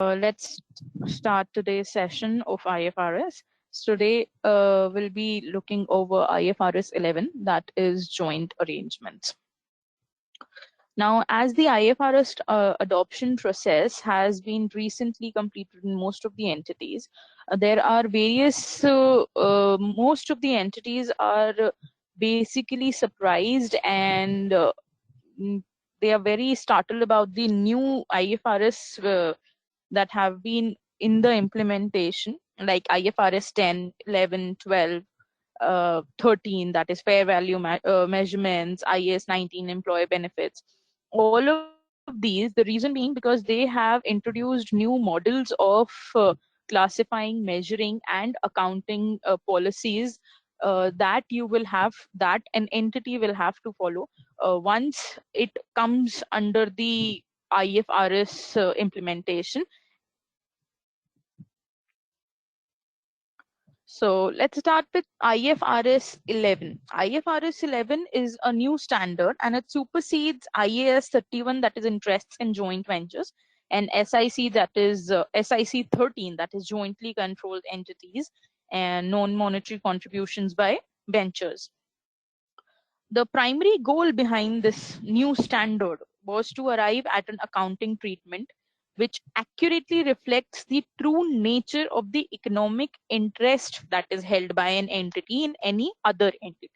Let's start today's session of IFRS. Today, we'll be looking over IFRS 11, that is joint arrangements. Now, as the IFRS adoption process has been recently completed in most of the entities, there are most of the entities are basically surprised and mm, they are very startled about the new IFRS that have been in the implementation, like IFRS 10, 11, 12, 13, that is fair value measurements, IAS 19, employee benefits. All of these, the reason being because they have introduced new models of classifying, measuring, and accounting policies that you will have, that an entity will have to follow once it comes under the IFRS implementation. So let's start with IFRS 11. IFRS 11 is a new standard and it supersedes IAS 31, that is interests in joint ventures, and SIC, that is SIC 13, that is jointly controlled entities and non-monetary contributions by ventures. The primary goal behind this new standard was to arrive at an accounting treatment which accurately reflects the true nature of the economic interest that is held by an entity in any other entity.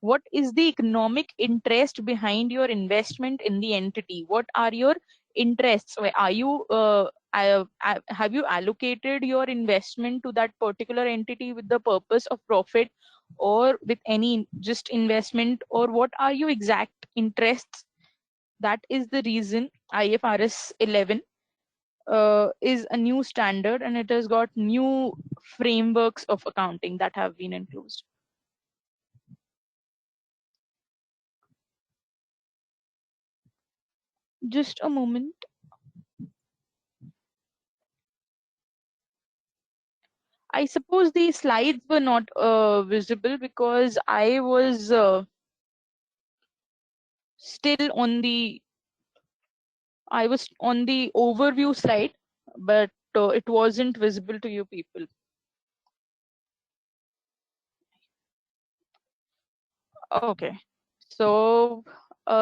What is the economic interest behind your investment in the entity? What are your interests? Are you have you allocated your investment to that particular entity with the purpose of profit, or with any just investment, or what are your exact interests? That is the reason IFRS 11 is a new standard, and it has got new frameworks of accounting that have been included. Just a moment. I suppose the slides were not visible because I was still on the overview slide, but it wasn't visible to you people. Okay, so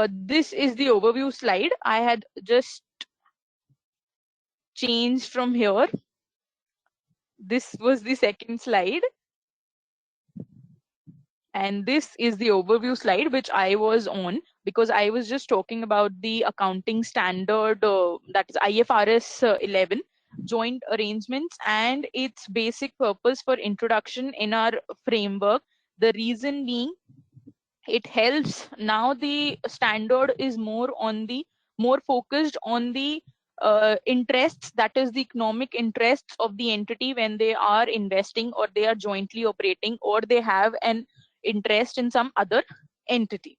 this is the overview slide. I had just changed from here. This was the second slide, and this is the overview slide which I was on, because I was just talking about the accounting standard, that is IFRS 11 joint arrangements, and its basic purpose for introduction in our framework. The reason being, it helps. Now the standard is more focused on the interests, that is the economic interests of the entity when they are investing, or they are jointly operating, or they have an interest in some other entity.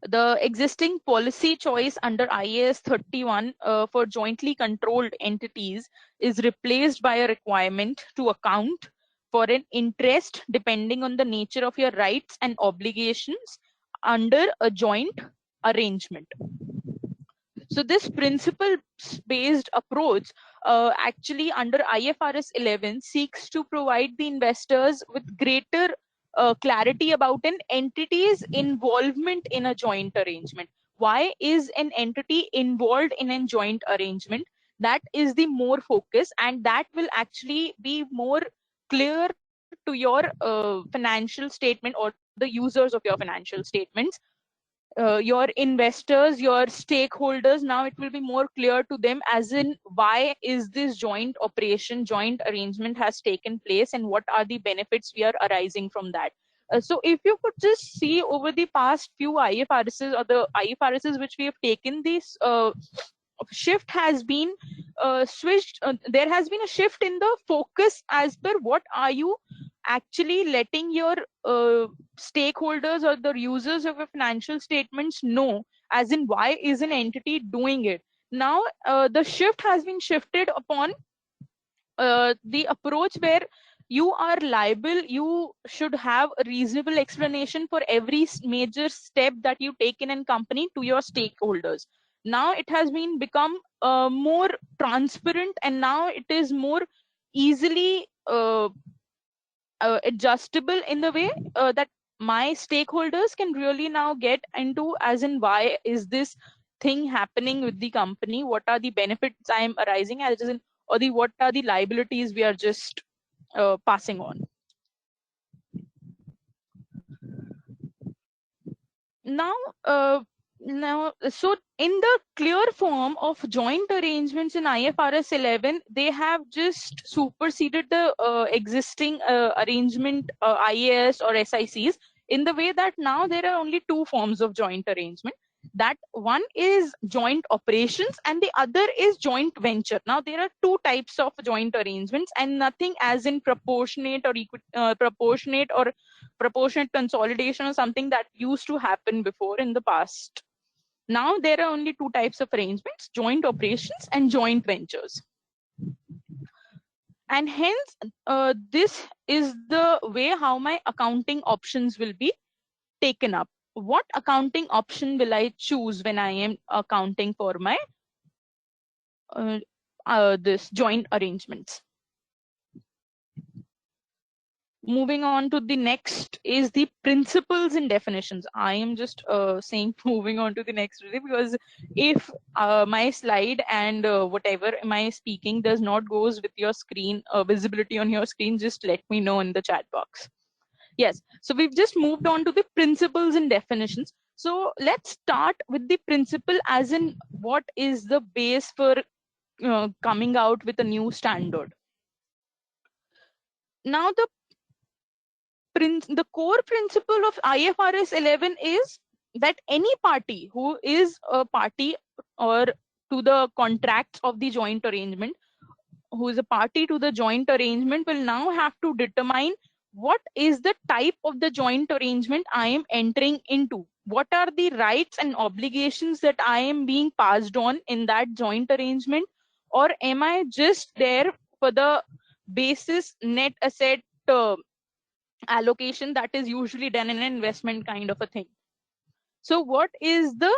The existing policy choice under IAS 31 for jointly controlled entities is replaced by a requirement to account for an interest depending on the nature of your rights and obligations under a joint arrangement. So this principle-based approach actually under IFRS 11 seeks to provide the investors with greater clarity about an entity's involvement in a joint arrangement. Why is an entity involved in a joint arrangement? That is the more focus, and that will actually be more clear to your financial statement, or the users of your financial statements, your investors, your stakeholders. Now it will be more clear to them, as in why is this joint operation, joint arrangement has taken place, and what are the benefits we are arising from that. So if you could just see over the past few IFRSs, or the IFRSs which we have taken, this shift has been switched. There has been a shift in the focus as per what are you actually letting your stakeholders or the users of your financial statements know, as in why is an entity doing it. Now the shift has been shifted upon the approach where you are liable, you should have a reasonable explanation for every major step that you take in a company to your stakeholders. Now it has been become more transparent, and now it is more easily adjustable in the way that my stakeholders can really now get into, as in why is this thing happening with the company, what are the benefits I am arising, as in, or the what are the liabilities we are just passing on. Now so in the clear form of joint arrangements in IFRS 11, they have just superseded the existing arrangement IAS or SICs, in the way that now there are only two forms of joint arrangement. That one is joint operations and the other is joint venture. Now there are two types of joint arrangements, and nothing as in proportionate or proportionate consolidation or something that used to happen before in the past. Now there are only two types of arrangements: joint operations and joint ventures. And hence this is the way how my accounting options will be taken up. What accounting option will I choose when I am accounting for my this joint arrangements? Moving on to the next is the principles and definitions. I am just saying moving on to the next really, because if my slide and whatever am I speaking does not goes with your screen visibility on your screen, just let me know in the chat box. Yes, so we've just moved on to the principles and definitions. So let's start with the principle, as in what is the base for coming out with a new standard. Now the core principle of IFRS 11 is that any party who is a party or to the contracts of the joint arrangement, who is a party to the joint arrangement, will now have to determine what is the type of the joint arrangement I am entering into. What are the rights and obligations that I am being passed on in that joint arrangement, or am I just there for the basis net asset allocation that is usually done in an investment kind of a thing. So what is the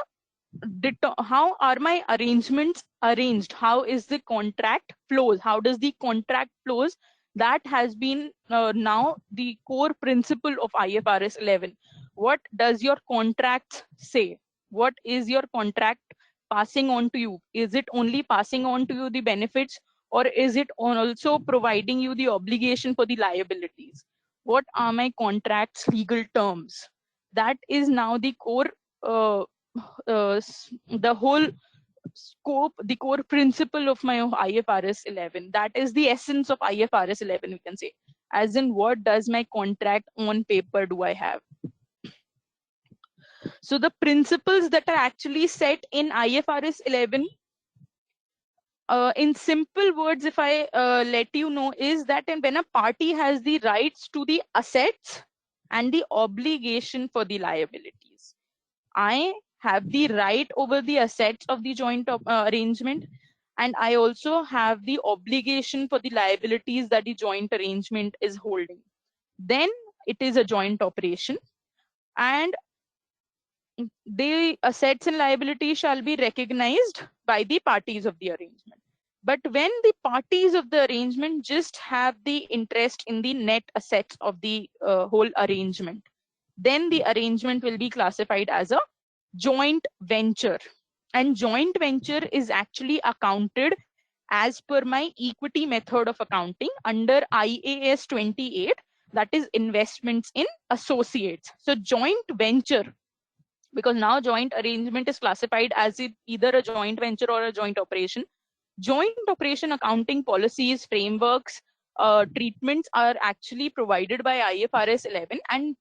how are my arrangements arranged? How is the contract flows? How does the contract flows? That has been now the core principle of IFRS 11. What does your contract say? What is your contract passing on to you? Is it only passing on to you the benefits, or is it also providing you the obligation for the liabilities? What are my contract's legal terms? That is now the core the whole scope, the core principle of my IFRS 11. That is the essence of IFRS 11, we can say. As in, what does my contract on paper do I have? So the principles that are actually set in IFRS 11, in simple words, if I let you know, is that when a party has the rights to the assets and the obligation for the liabilities, I have the right over the assets of the joint arrangement, and I also have the obligation for the liabilities that the joint arrangement is holding. Then it is a joint operation, and the assets and liabilities shall be recognized by the parties of the arrangement. But when the parties of the arrangement just have the interest in the net assets of the whole arrangement, then the arrangement will be classified as a joint venture. And joint venture is actually accounted as per my equity method of accounting under IAS 28, that is investments in associates. So joint venture, because now joint arrangement is classified as either a joint venture or a joint operation. Joint operation accounting policies, frameworks, treatments are actually provided by IFRS 11. And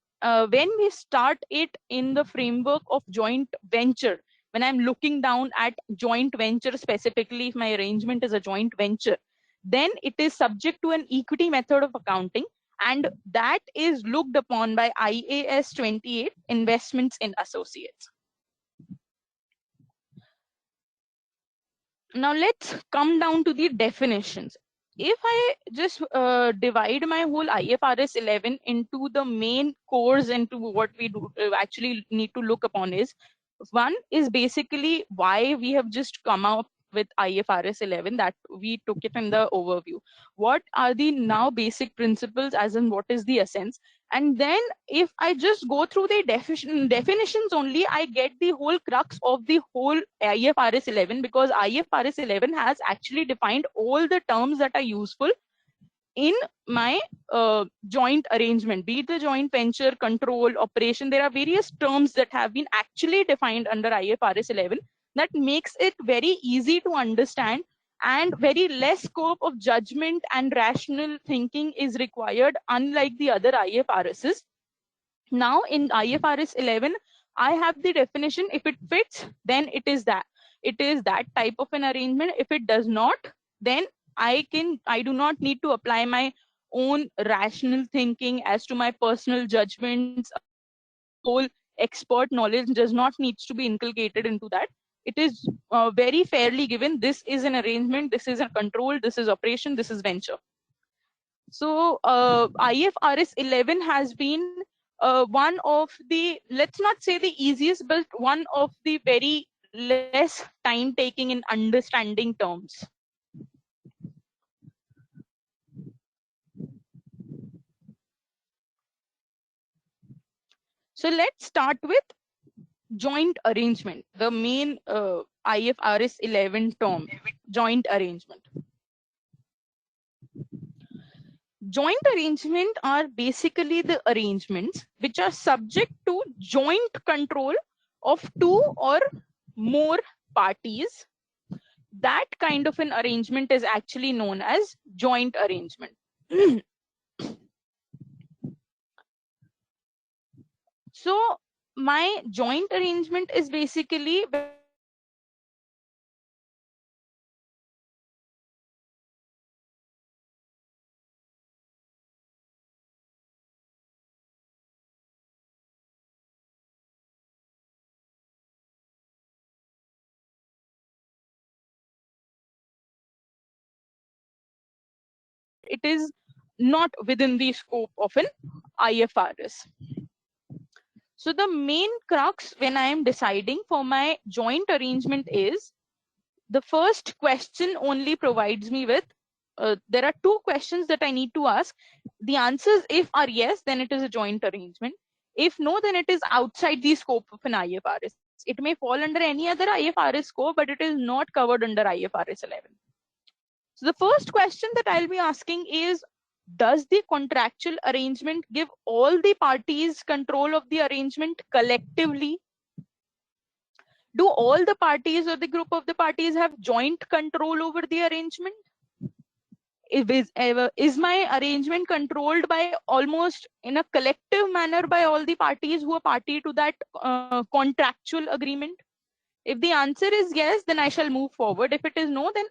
when we start it in the framework of joint venture, when I'm looking down at joint venture specifically, if my arrangement is a joint venture, then it is subject to an equity method of accounting, and that is looked upon by IAS 28, investments in associates. Now let's come down to the definitions. If I just divide my whole IFRS 11 into the main cores, into what we do actually need to look upon is One is basically why we have just come up with IFRS 11, that we took it in the overview. What are the now basic principles, as in what is the essence? And then if I just go through the definitions only, I get the whole crux of the whole IFRS 11, because IFRS 11 has actually defined all the terms that are useful in my joint arrangement, be it the joint venture, control, operation. There are various terms that have been actually defined under IFRS 11 that makes it very easy to understand, and very less scope of judgment and rational thinking is required, unlike the other IFRSs. Now in IFRS 11, I have the definition. If it fits, then it is that type of an arrangement. If it does not, then I do not need to apply my own rational thinking as to my personal judgments. Whole expert knowledge does not needs to be inculcated into that. It is very fairly given. This is an arrangement, this is a control, this is operation, this is venture. So IFRS 11 has been one of the, let's not say the easiest, but one of the very less time taking in understanding terms. So let's start with joint arrangement, the main IFRS 11 term, joint arrangement. Joint arrangement are basically the arrangements which are subject to joint control of two or more parties. That kind of an arrangement is actually known as joint arrangement. So my joint arrangement is basically it is not within the scope of an IFRS. So the main crux when I am deciding for my joint arrangement is, the first question only provides me with, there are two questions that I need to ask. The answers, if are yes, then it is a joint arrangement. If no, then it is outside the scope of an IFRS. It may fall under any other IFRS scope, but it is not covered under IFRS 11. So the first question that I'll be asking is, does the contractual arrangement give all the parties control of the arrangement collectively? Do all the parties or the group of the parties have joint control over the arrangement? Is my arrangement controlled by almost in a collective manner by all the parties who are party to that contractual agreement? If the answer is yes, then I shall move forward. If it is no, then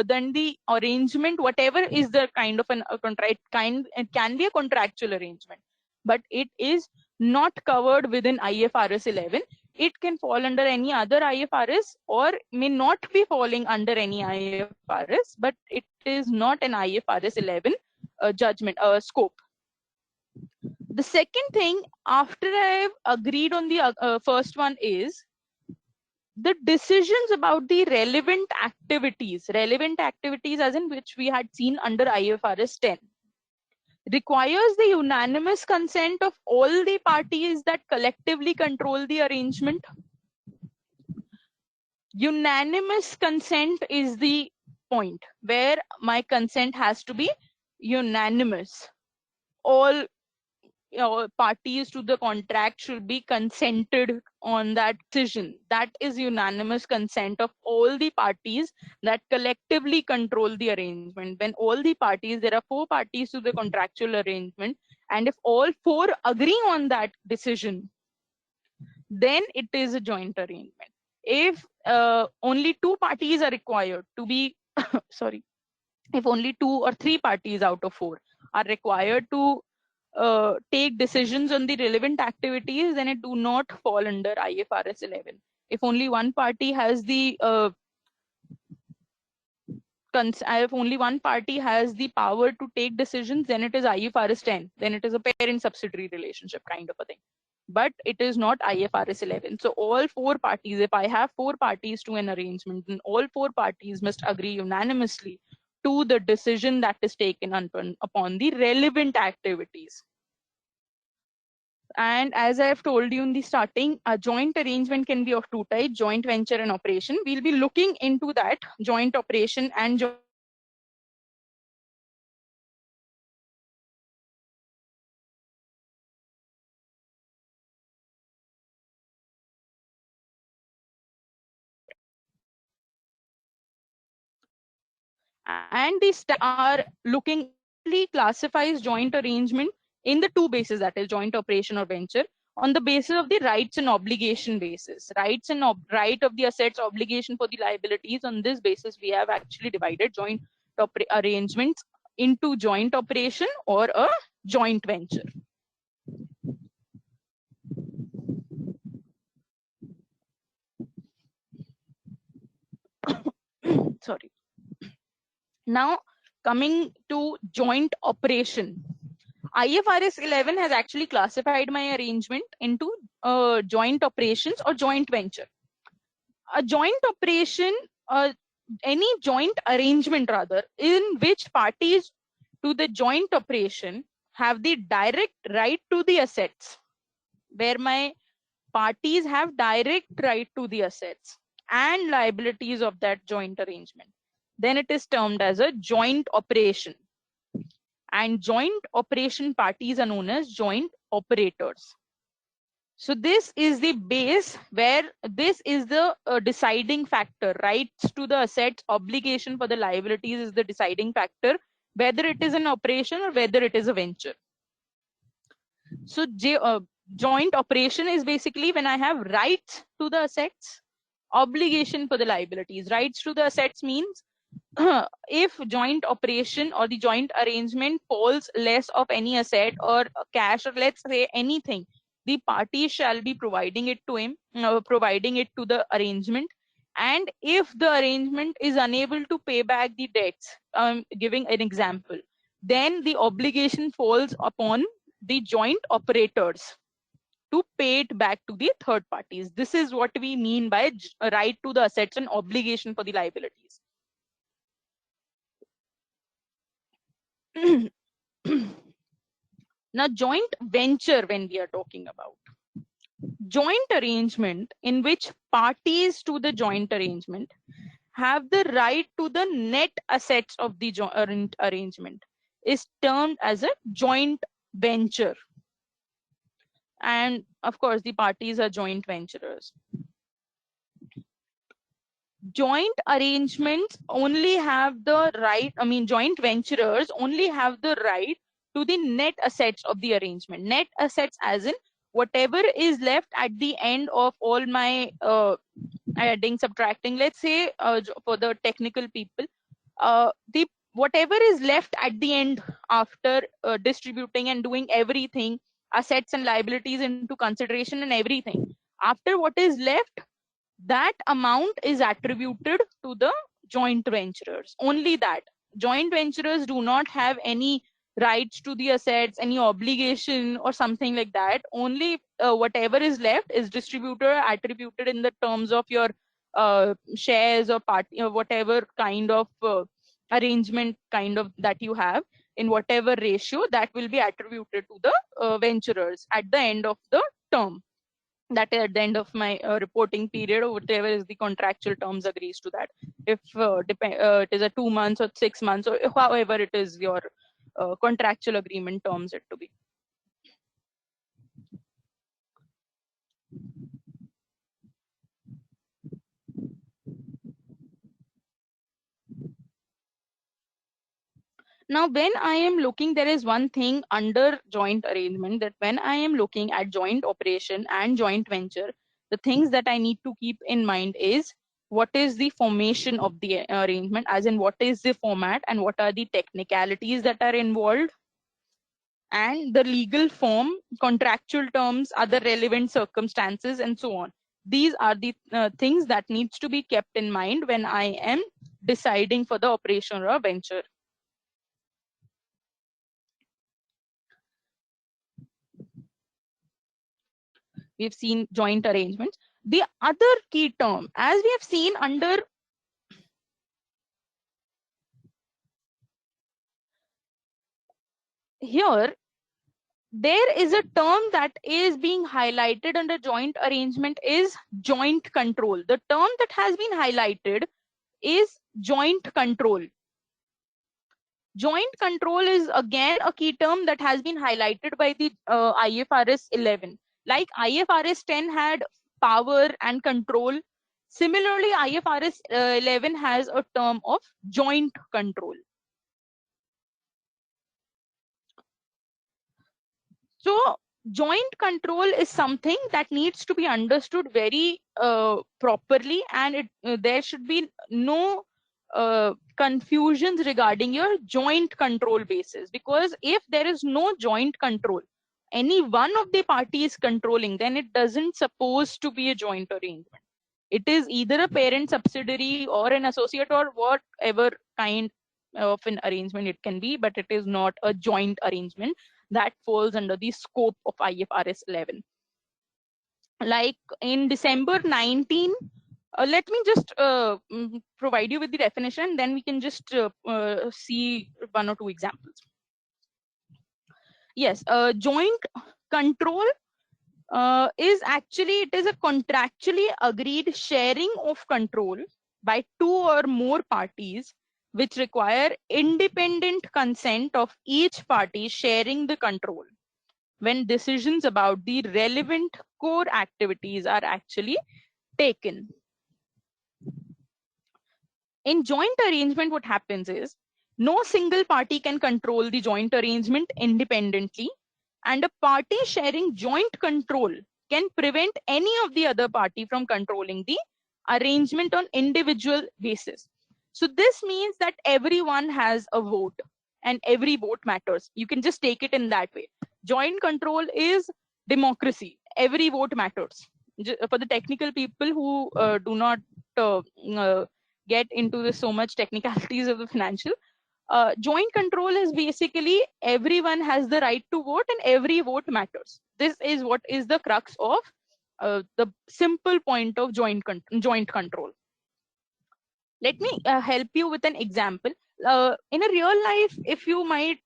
then the arrangement, whatever is the kind of a contract, it can be a contractual arrangement, but it is not covered within IFRS 11. It can fall under any other IFRS or may not be falling under any IFRS, but it is not an IFRS 11 judgment scope. The second thing, after I've agreed on the first one, is the decisions about the relevant activities as in which we had seen under IFRS 10, requires the unanimous consent of all the parties that collectively control the arrangement. Unanimous consent is the point where my consent has to be unanimous. All parties to the contract should be consented on that decision. That is unanimous consent of all the parties that collectively control the arrangement. When all the parties, there are four parties to the contractual arrangement, and if all four agree on that decision, then it is a joint arrangement. If only two parties are required to be sorry, if only two or three parties out of four are required to take decisions on the relevant activities, then it do not fall under IFRS 11. If only one party has the if only one party has the power to take decisions, then it is IFRS 10. Then it is a parent subsidiary relationship kind of a thing. but it is not IFRS 11. So all four parties, if I have four parties to an arrangement, then all four parties must agree unanimously to the decision that is taken upon the relevant activities. And as I have told you in the starting, a joint arrangement can be of two types, joint venture and operation. We'll be looking into that joint operation and these are looking classifies joint arrangement in the two bases, that is joint operation or venture, on the basis of the rights and obligation basis. Rights and right of the assets, obligation for the liabilities. On this basis, we have actually divided joint arrangements into joint operation or a joint venture. Sorry. Now, coming to joint operation. IFRS 11 has actually classified my arrangement into joint operations or joint venture. A joint operation, any joint arrangement rather, in which parties to the joint operation have the direct right to the assets, where my parties have direct right to the assets and liabilities of that joint arrangement, then it is termed as a joint operation. And joint operation parties are known as joint operators. So this is the base where this is the deciding factor. Rights to the assets, obligation for the liabilities is the deciding factor, whether it is an operation or whether it is a venture. So joint operation is basically when I have rights to the assets, obligation for the liabilities. Rights to the assets means if joint operation or the joint arrangement falls less of any asset or cash, or let's say anything, the party shall be providing it to him, providing it to the arrangement. And if the arrangement is unable to pay back the debts, giving an example, then the obligation falls upon the joint operators to pay it back to the third parties. This is what we mean by right to the assets and obligation for the liabilities. Now, joint venture, when we are talking about joint arrangement in which parties to the joint arrangement have the right to the net assets of the joint arrangement, is termed as a joint venture. And of course, the parties are joint venturers. Joint arrangements only have the right, joint venturers only have the right to the net assets of the arrangement. Net assets as in whatever is left at the end of all my adding, subtracting, let's say for the technical people, the whatever is left at the end after distributing and doing everything, assets and liabilities into consideration and everything, after what is left, that amount is attributed to the joint venturers. Only that. Joint venturers do not have any rights to the assets, any obligation or something like that. Only whatever is left is distributed, attributed in the terms of your shares or party or whatever kind of arrangement kind of that you have, in whatever ratio, that will be attributed to the venturers at the end of the term, that at the end of my reporting period, or whatever is the contractual terms agrees to that. If it is a 2 months or 6 months, or however it is your contractual agreement terms it to be. Now, when I am looking, there is one thing under joint arrangement, that when I am looking at joint operation and joint venture, the things that I need to keep in mind is what is the formation of the arrangement, as in what is the format and what are the technicalities that are involved, and the legal form, contractual terms, other relevant circumstances, and so on. These are the things that needs to be kept in mind when I am deciding for the operation or a venture. we've seen joint arrangements. The other key term, as we have seen under here, there is a term that is being highlighted under joint arrangement is joint control. The term that has been highlighted is joint control. Joint control is again a key term that has been highlighted by the IFRS 11. Like IFRS 10 had power and control. Similarly, IFRS 11 has a term of joint control. So joint control is something that needs to be understood very properly, and there should be no confusions regarding your joint control basis, because if there is no joint control, any one of the parties controlling, then it doesn't supposed to be a joint arrangement. It is either a parent subsidiary or an associate or whatever kind of an arrangement it can be, but it is not a joint arrangement that falls under the scope of IFRS 11. Like in December 19, let me just provide you with the definition, then we can just see one or two examples. Yes, joint control is actually, it is a contractually agreed sharing of control by two or more parties, which require independent consent of each party sharing the control when decisions about the relevant core activities are actually taken. In joint arrangement, what happens is no single party can control the joint arrangement independently, and a party sharing joint control can prevent any of the other party from controlling the arrangement on individual basis. So this means that everyone has a vote and every vote matters. You can just take it in that way. Joint control is democracy. Every vote matters. For the technical people who do not get into the so much technicalities of the financial, joint control is basically everyone has the right to vote and every vote matters. This is what is the crux of the simple point of joint control. Let me help you with an example. In a real life, if you might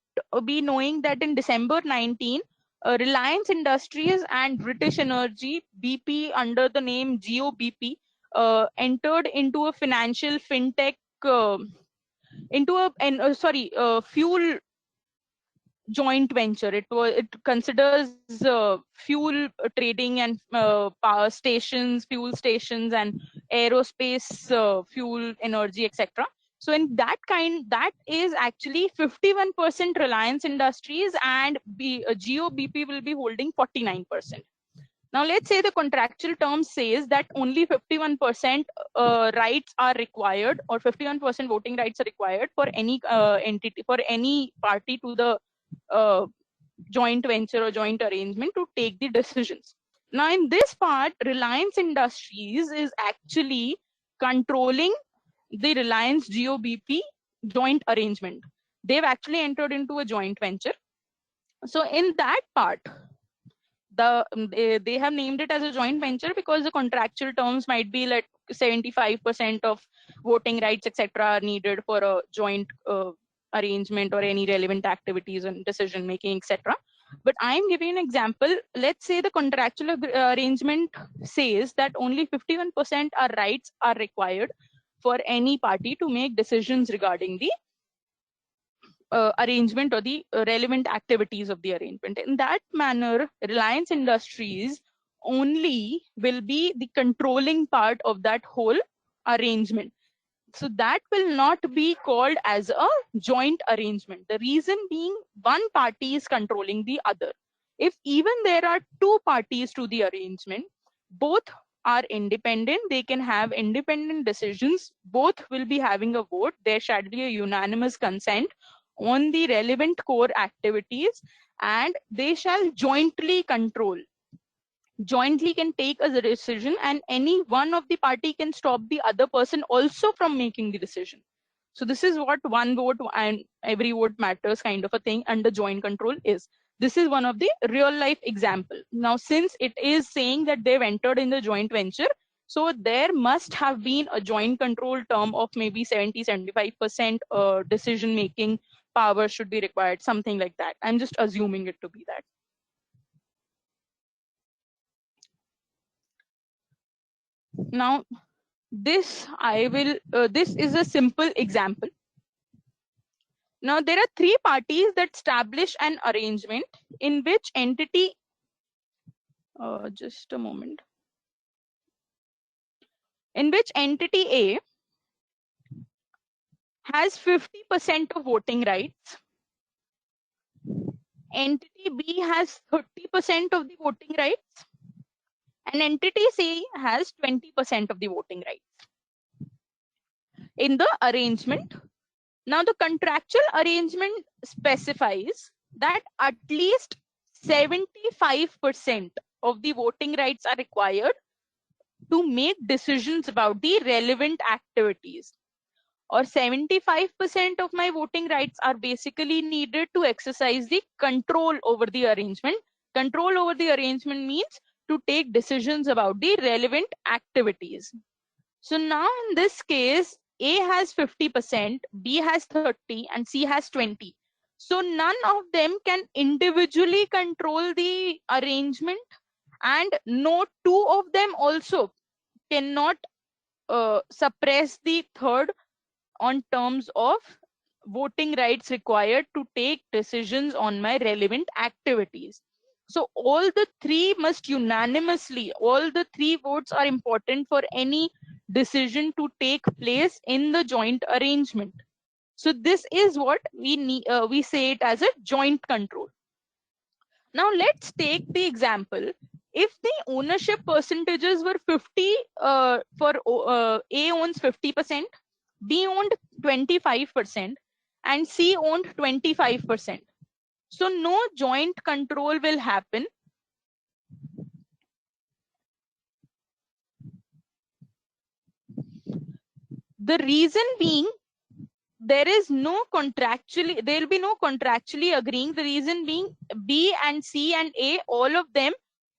be knowing that in December 19, Reliance Industries and British Energy, BP under the name GeoBP, entered into a financial fintech, fuel joint venture. It considers fuel trading and power stations, fuel stations, and aerospace fuel energy, etc. So in that is actually 51% Reliance Industries, and GeoBP will be holding 49%. Now let's say the contractual term says that only 51% rights are required, or 51% voting rights are required for any entity, for any party to the joint venture or joint arrangement to take the decisions. Now in this part, Reliance Industries is actually controlling the Reliance GeoBP joint arrangement. They've actually entered into a joint venture. So in that part, they have named it as a joint venture because the contractual terms might be like 75% of voting rights, etc., are needed for a joint arrangement or any relevant activities and decision making, etc. But I'm giving an example. Let's say the contractual arrangement says that only 51% are rights are required for any party to make decisions regarding the arrangement or the relevant activities of the arrangement. In that manner, Reliance Industries only will be the controlling part of that whole arrangement. So that will not be called as a joint arrangement. The reason being, one party is controlling the other. If even there are two parties to the arrangement, both are independent, they can have independent decisions, both will be having a vote, there shall be a unanimous consent on the relevant core activities, and they shall jointly control, jointly can take a decision, and any one of the party can stop the other person also from making the decision. So this is what one vote and every vote matters kind of a thing under joint control is. This is one of the real life example. Now, since it is saying that they've entered in the joint venture, so there must have been a joint control term of maybe 70-75% decision making power should be required, something like that. I'm just assuming it to be that. Now, this is a simple example. Now, there are three parties that establish an arrangement in which entity, just a moment, in which entity A has 50% of voting rights, entity B has 30% of the voting rights, and entity C has 20% of the voting rights in the arrangement. Now, the contractual arrangement specifies that at least 75% of the voting rights are required to make decisions about the relevant activities, or 75% of my voting rights are basically needed to exercise the control over the arrangement. Control over the arrangement means to take decisions about the relevant activities. So now in this case, A has 50%, B has 30, and C has 20. So none of them can individually control the arrangement, and no two of them also cannot suppress the third on terms of voting rights required to take decisions on my relevant activities. So all the three must unanimously, all the three votes are important for any decision to take place in the joint arrangement. So this is what we need, we say it as a joint control. Now let's take the example. If the ownership percentages were 50, for A owns 50%, B owned 25%, and C owned 25%. So no joint control will happen. The reason being, there will be no contractually agreeing. The reason being, B and C and A, all of them,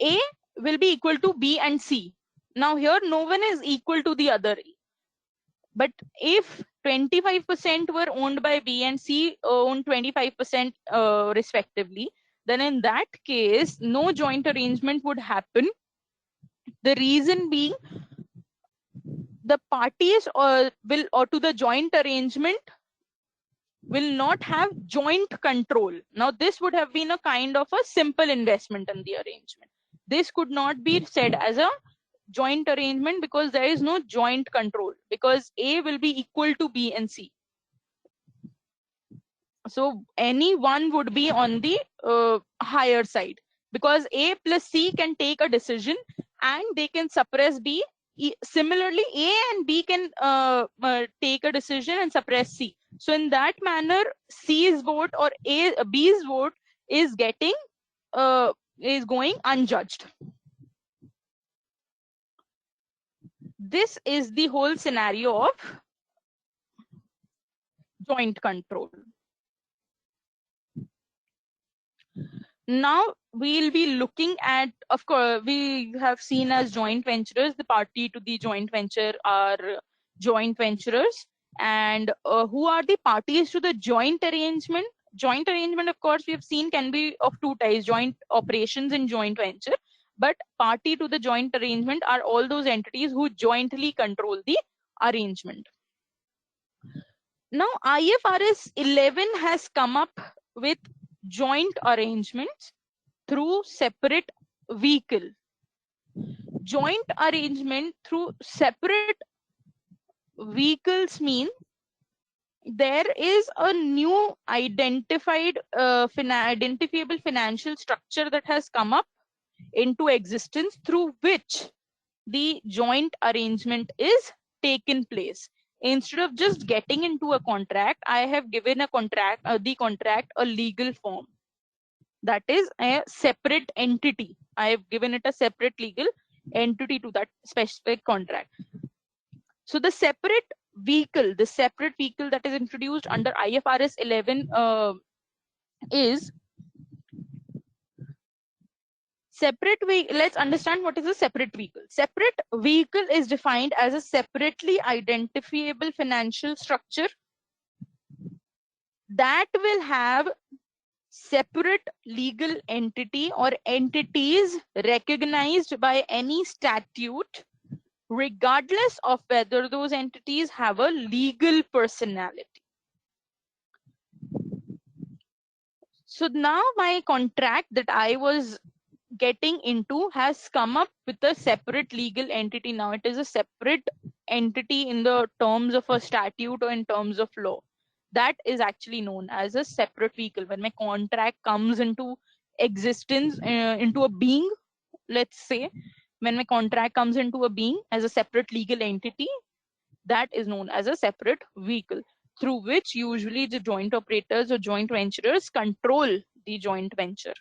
A will be equal to B and C. Now here no one is equal to the other. But if 25% were owned by B and C owned 25% respectively, then in that case, no joint arrangement would happen. The reason being, the parties to the joint arrangement will not have joint control. Now, this would have been a kind of a simple investment in the arrangement. This could not be said as a joint arrangement because there is no joint control, because A will be equal to B and C. So any one would be on the higher side, because A plus C can take a decision and they can suppress B. Similarly, A and B can take a decision and suppress C. So in that manner, C's vote or B's vote is getting is going unjudged. This is the whole scenario of joint control. Now we'll be looking at, of course, we have seen as joint venturers, the party to the joint venture are joint venturers. And who are the parties to the joint arrangement? Joint arrangement, of course, we have seen can be of two types: joint operations and joint venture. But party to the joint arrangement are all those entities who jointly control the arrangement. Now, IFRS 11 has come up with joint arrangements through separate vehicle. Joint arrangement through separate vehicles mean there is a new identifiable financial structure that has come up into existence, through which the joint arrangement is taken place. Instead of just getting into a contract, I have given the contract a legal form. That is a separate entity. I have given it a separate legal entity to that specific contract. So the separate vehicle that is introduced under IFRS 11 is Separate vehicle, let's understand what is a separate vehicle. Separate vehicle is defined as a separately identifiable financial structure that will have separate legal entity or entities recognized by any statute, regardless of whether those entities have a legal personality. So now my contract that I was getting into has come up with a separate legal entity. Now it is a separate entity in the terms of a statute or in terms of law. That is actually known as a separate vehicle. When my contract comes into existence, into a being, let's say, when my contract comes into a being as a separate legal entity, that is known as a separate vehicle, through which usually the joint operators or joint venturers control the joint venture.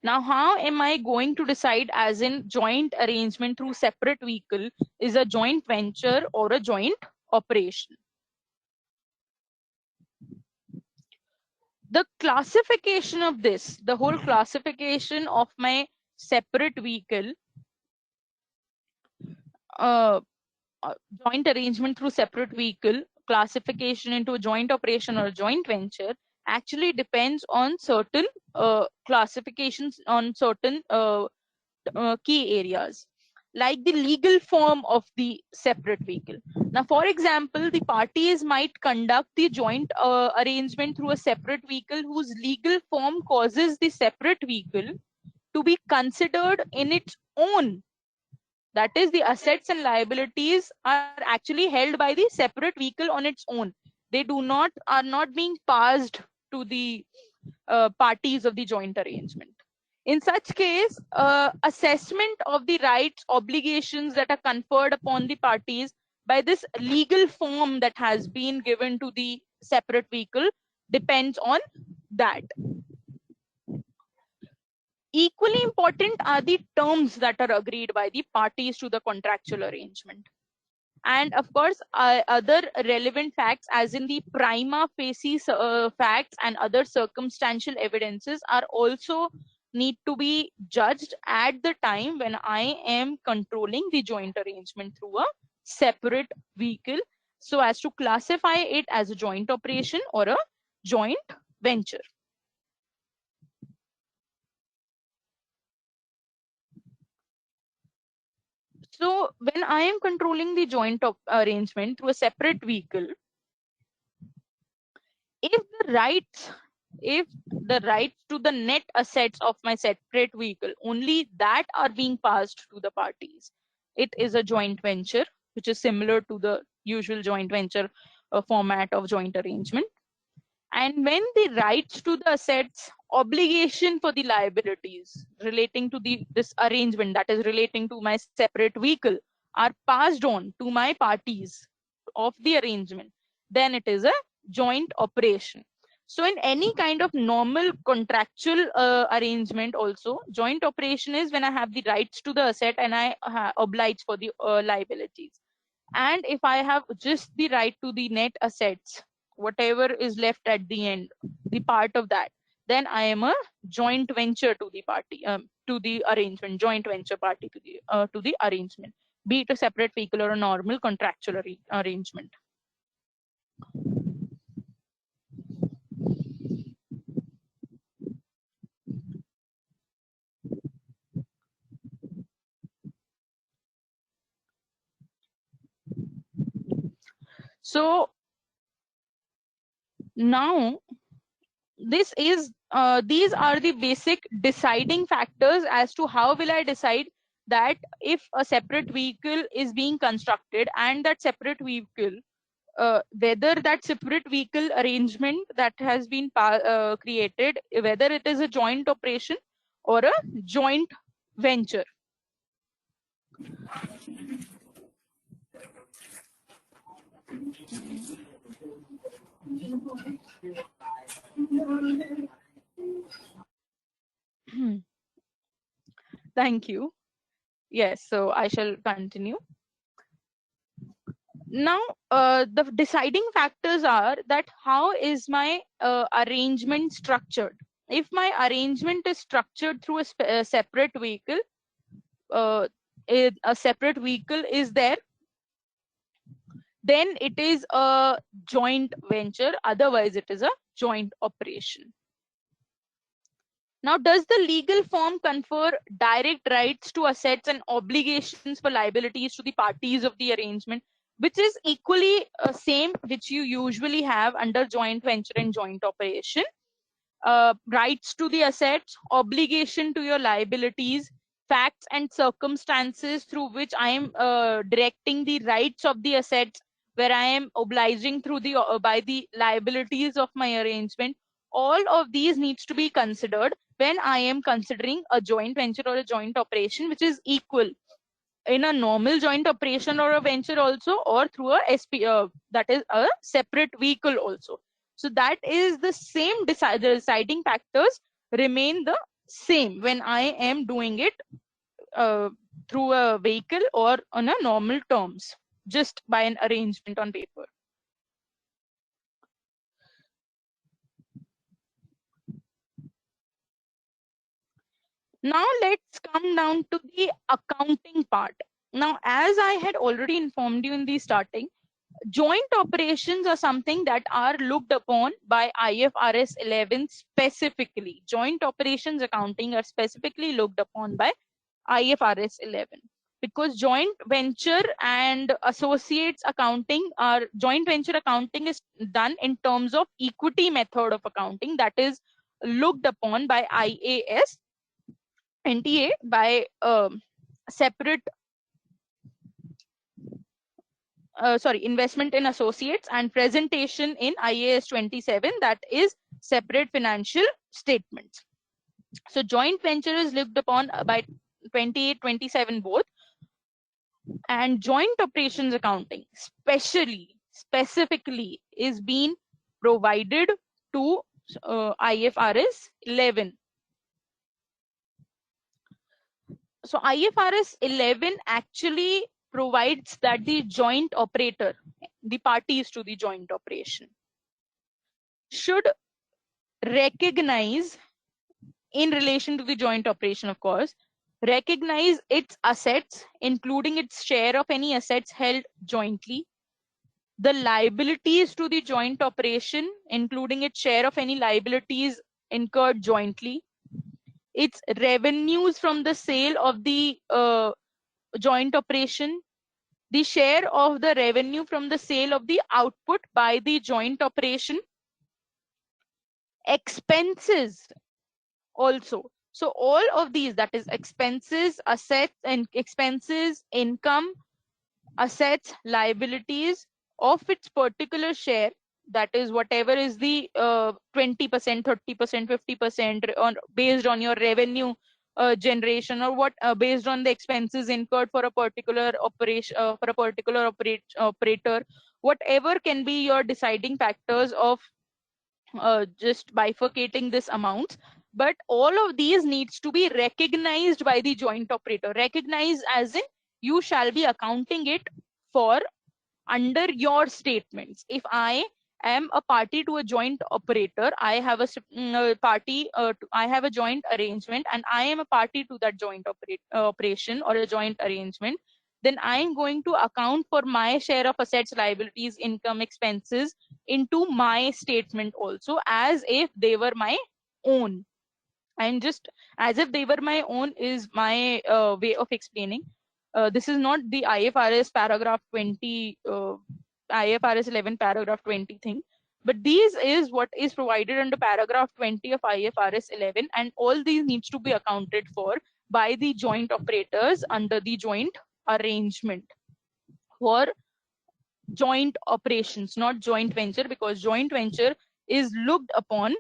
Now, how am I going to decide as in joint arrangement through separate vehicle is a joint venture or a joint operation? The classification of this, the whole classification of my separate vehicle, uh, joint arrangement through separate vehicle, classification into a joint operation or a joint venture actually depends on certain classifications on certain key areas, like the legal form of the separate vehicle. Now, for example, the parties might conduct the joint arrangement through a separate vehicle whose legal form causes the separate vehicle to be considered in its own. That is, the assets and liabilities are actually held by the separate vehicle on its own. They are not being passed to the parties of the joint arrangement. In such case, assessment of the rights, obligations that are conferred upon the parties by this legal form that has been given to the separate vehicle depends on that. Equally important are the terms that are agreed by the parties to the contractual arrangement. And of course, other relevant facts, as in the prima facie facts and other circumstantial evidences, are also need to be judged at the time when I am controlling the joint arrangement through a separate vehicle, so as to classify it as a joint operation or a joint venture. So when I am controlling the joint arrangement through a separate vehicle, if the rights if the rights to the net assets of my separate vehicle only that are being passed to the parties, it is a joint venture, which is similar to the usual joint venture format of joint arrangement. And when the rights to the assets, obligation for the liabilities relating to this arrangement, that is relating to my separate vehicle, are passed on to my parties of the arrangement, then it is a joint operation. So in any kind of normal contractual arrangement also, joint operation is when I have the rights to the asset and I oblige for the liabilities. And if I have just the right to the net assets, whatever is left at the end, the part of that, then I am a joint venture to the party, to the arrangement, joint venture party to the arrangement, be it a separate vehicle or a normal contractual arrangement. So now these are the basic deciding factors as to how will I decide that if a separate vehicle is being constructed and that separate vehicle, whether that separate vehicle arrangement that has been created, whether it is a joint operation or a joint venture. Thank you. Yes, so I shall continue. Now, the deciding factors are that how is my arrangement structured. If my arrangement is structured through a separate vehicle, uh, a separate vehicle is there, then it is a joint venture. Otherwise, it is a joint operation. Now, does the legal form confer direct rights to assets and obligations for liabilities to the parties of the arrangement, which is equally same which you usually have under joint venture and joint operation? Rights to the assets, obligation to your liabilities, facts and circumstances through which I am directing the rights of the assets, where I am obliging through the by the liabilities of my arrangement. All of these needs to be considered when I am considering a joint venture or a joint operation, which is equal in a normal joint operation or a venture also, or through a SP, that is a separate vehicle also. So that is the same. The deciding factors remain the same when I am doing it through a vehicle or on a normal terms, just by an arrangement on paper. Now let's come down to the accounting part. Now, as I had already informed you in the starting, joint operations are something that are looked upon by IFRS 11 specifically. Joint operations accounting are specifically looked upon by IFRS 11, because joint venture and associates accounting are joint venture accounting is done in terms of equity method of accounting, that is looked upon by IAS 28 by separate investment in associates, and presentation in IAS 27, that is separate financial statements. So joint venture is looked upon by 28, 27 both, and joint operations accounting specifically is being provided to IFRS 11. So IFRS 11 actually provides that the joint operator, the parties to the joint operation, should recognize, in relation to the joint operation, of course, recognize its assets, including its share of any assets held jointly, the liabilities to the joint operation, including its share of any liabilities incurred jointly, its revenues from the sale of the joint operation, the share of the revenue from the sale of the output by the joint operation, expenses also. So all of these, that is expenses, assets and expenses, income, assets, liabilities of its particular share, that is whatever is the 20%, 30%, 50% on based on your revenue generation, or what based on the expenses incurred for a particular operation, for a particular operator, whatever can be your deciding factors of just bifurcating this amount. But all of these needs to be recognized by the joint operator. Recognized as in you shall be accounting it for under your statements. If I am a party to a joint operator, I have a I have a joint arrangement, and I am a party to that joint operation or a joint arrangement, then I am going to account for my share of assets, liabilities, income, expenses into my statement also, as if they were my own. And just as if they were my own is my way of explaining. This is not the IFRS paragraph 20, IFRS 11 paragraph 20 thing, but these is what is provided under paragraph 20 of IFRS 11, and all these needs to be accounted for by the joint operators under the joint arrangement for joint operations, not joint venture, because joint venture is looked upon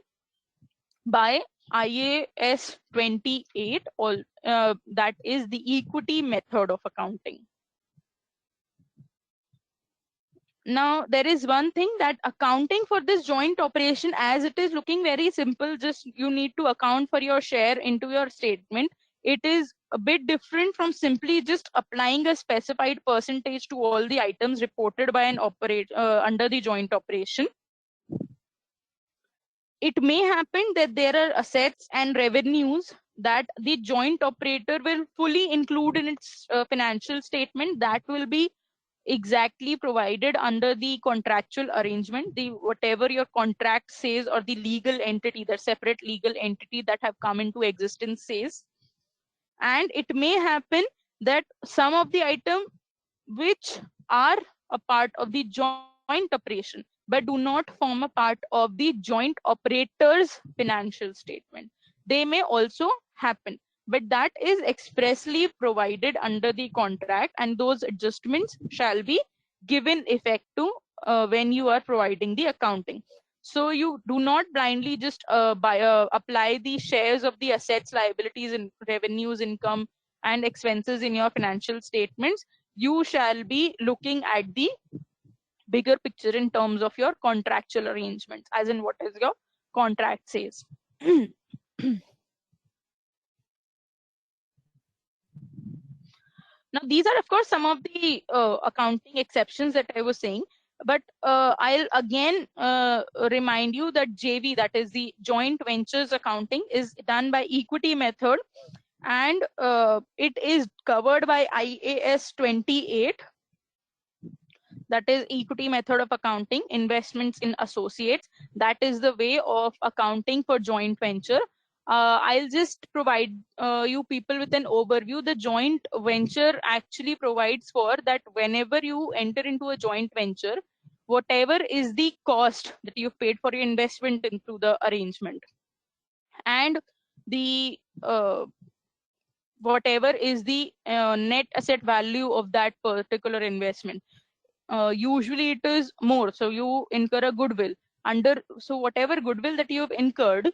by IAS 28, all that is the equity method of accounting. Now there is one thing, that accounting for this joint operation, as it is looking very simple, just you need to account for your share into your statement. it is a bit different from simply just applying a specified percentage to all the items reported by an under the joint operation. It may happen that there are assets and revenues that the joint operator will fully include in its financial statement, that will be exactly provided under the contractual arrangement, the whatever your contract says, or the legal entity, the separate legal entity that have come into existence says. And it may happen that some of the item which are a part of the joint operation but do not form a part of the joint operator's financial statement, they may also happen, but that is expressly provided under the contract, and those adjustments shall be given effect to when you are providing the accounting. So you do not blindly just apply the shares of the assets, liabilities, and revenues, income, and expenses in your financial statements. You shall be looking at the bigger picture in terms of your contractual arrangements, as in what is your contract says. Now, these are, of course, some of the accounting exceptions that I was saying, but I'll again remind you that JV, that is the joint ventures accounting, is done by equity method, and it is covered by IAS 28, that is equity method of accounting, investments in associates. That is the way of accounting for joint venture. I'll just provide you people with an overview. The joint venture actually provides for that whenever you enter into a joint venture, whatever is the cost that you've paid for your investment into the arrangement, and the whatever is the net asset value of that particular investment. Usually it is more, so you incur a goodwill under, so whatever goodwill that you have incurred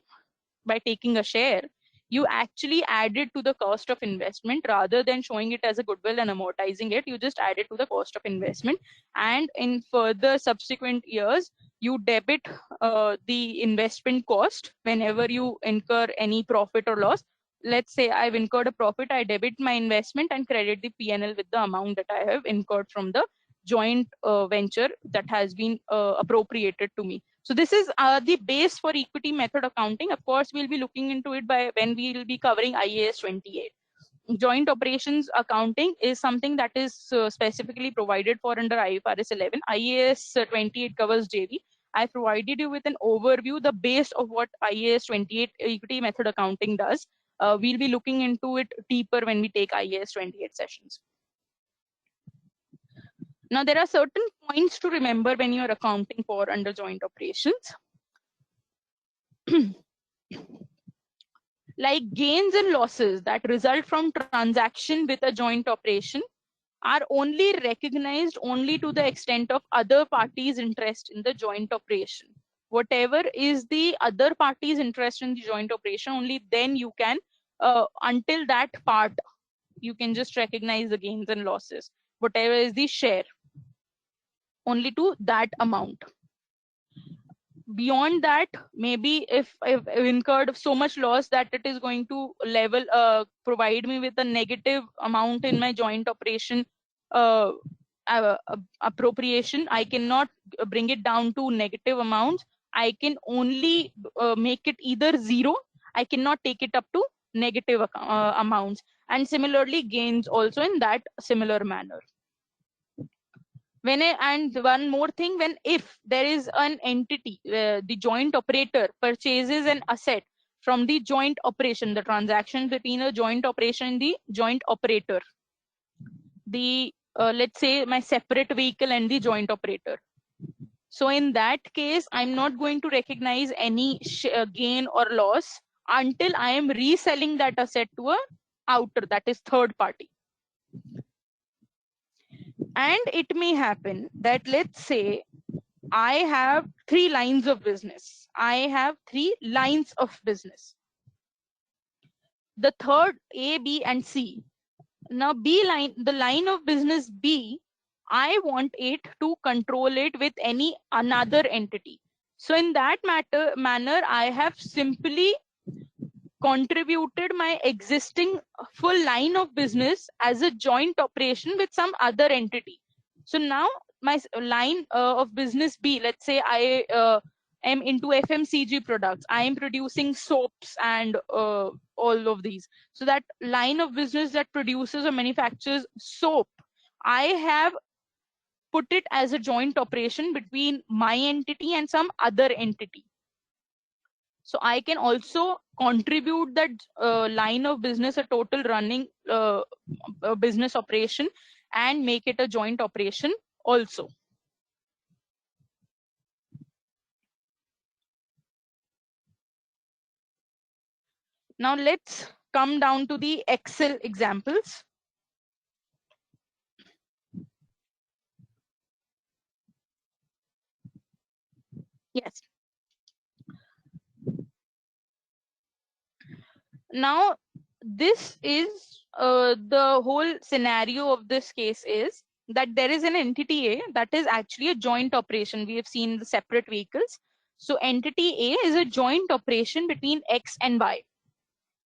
by taking a share, you actually add it to the cost of investment rather than showing it as a goodwill and amortizing it. You just add it to the cost of investment, and in further subsequent years you debit the investment cost whenever you incur any profit or loss. Let's say I've incurred a profit, I debit my investment and credit the P&L with the amount that I have incurred from the joint venture that has been appropriated to me. So this is the base for equity method accounting. Of course, we'll be looking into it by when we will be covering IAS 28. Joint operations accounting is something that is specifically provided for under IFRS 11. IAS 28 covers JV. I provided you with an overview, the base of what IAS 28 equity method accounting does. We'll be looking into it deeper when we take IAS 28 sessions. Now, there are certain points to remember when you are accounting for under joint operations. Like gains and losses that result from transaction with a joint operation are only recognized only to the extent of other parties' interest in the joint operation. Whatever is the other party's interest in the joint operation, only then you can, until that part, you can just recognize the gains and losses. Whatever is the share, only to that amount. Beyond that, maybe if I've incurred so much loss that it is going to provide me with a negative amount in my joint operation appropriation, I cannot bring it down to negative amounts. I can only make it either zero. I cannot take it up to negative amounts. And similarly, gains also in that similar manner. And one more thing, if there is an entity, the joint operator purchases an asset from the joint operation, the transaction between a joint operation and the joint operator, the let's say my separate vehicle and the joint operator. So in that case, I'm not going to recognize any gain or loss until I am reselling that asset to a outer, that is third party. And it may happen that, let's say, I have 3 lines of business. I have 3 lines of business. The third, A, B, and C. Now, the line of business B, I want it to control it with another entity. So in that manner, I have simply contributed my existing full line of business as a joint operation with some other entity. So now my line of business B, let's say I am into FMCG products. I am producing soaps and all of these. So that line of business that produces or manufactures soap, I have put it as a joint operation between my entity and some other entity. So I can also contribute that line of business, a total running business operation, and make it a joint operation also. Now let's come down to the Excel examples. Yes. Now this is the whole scenario of this case is that there is an entity A that is actually a joint operation. We have seen the separate vehicles. So entity A is a joint operation between X and Y.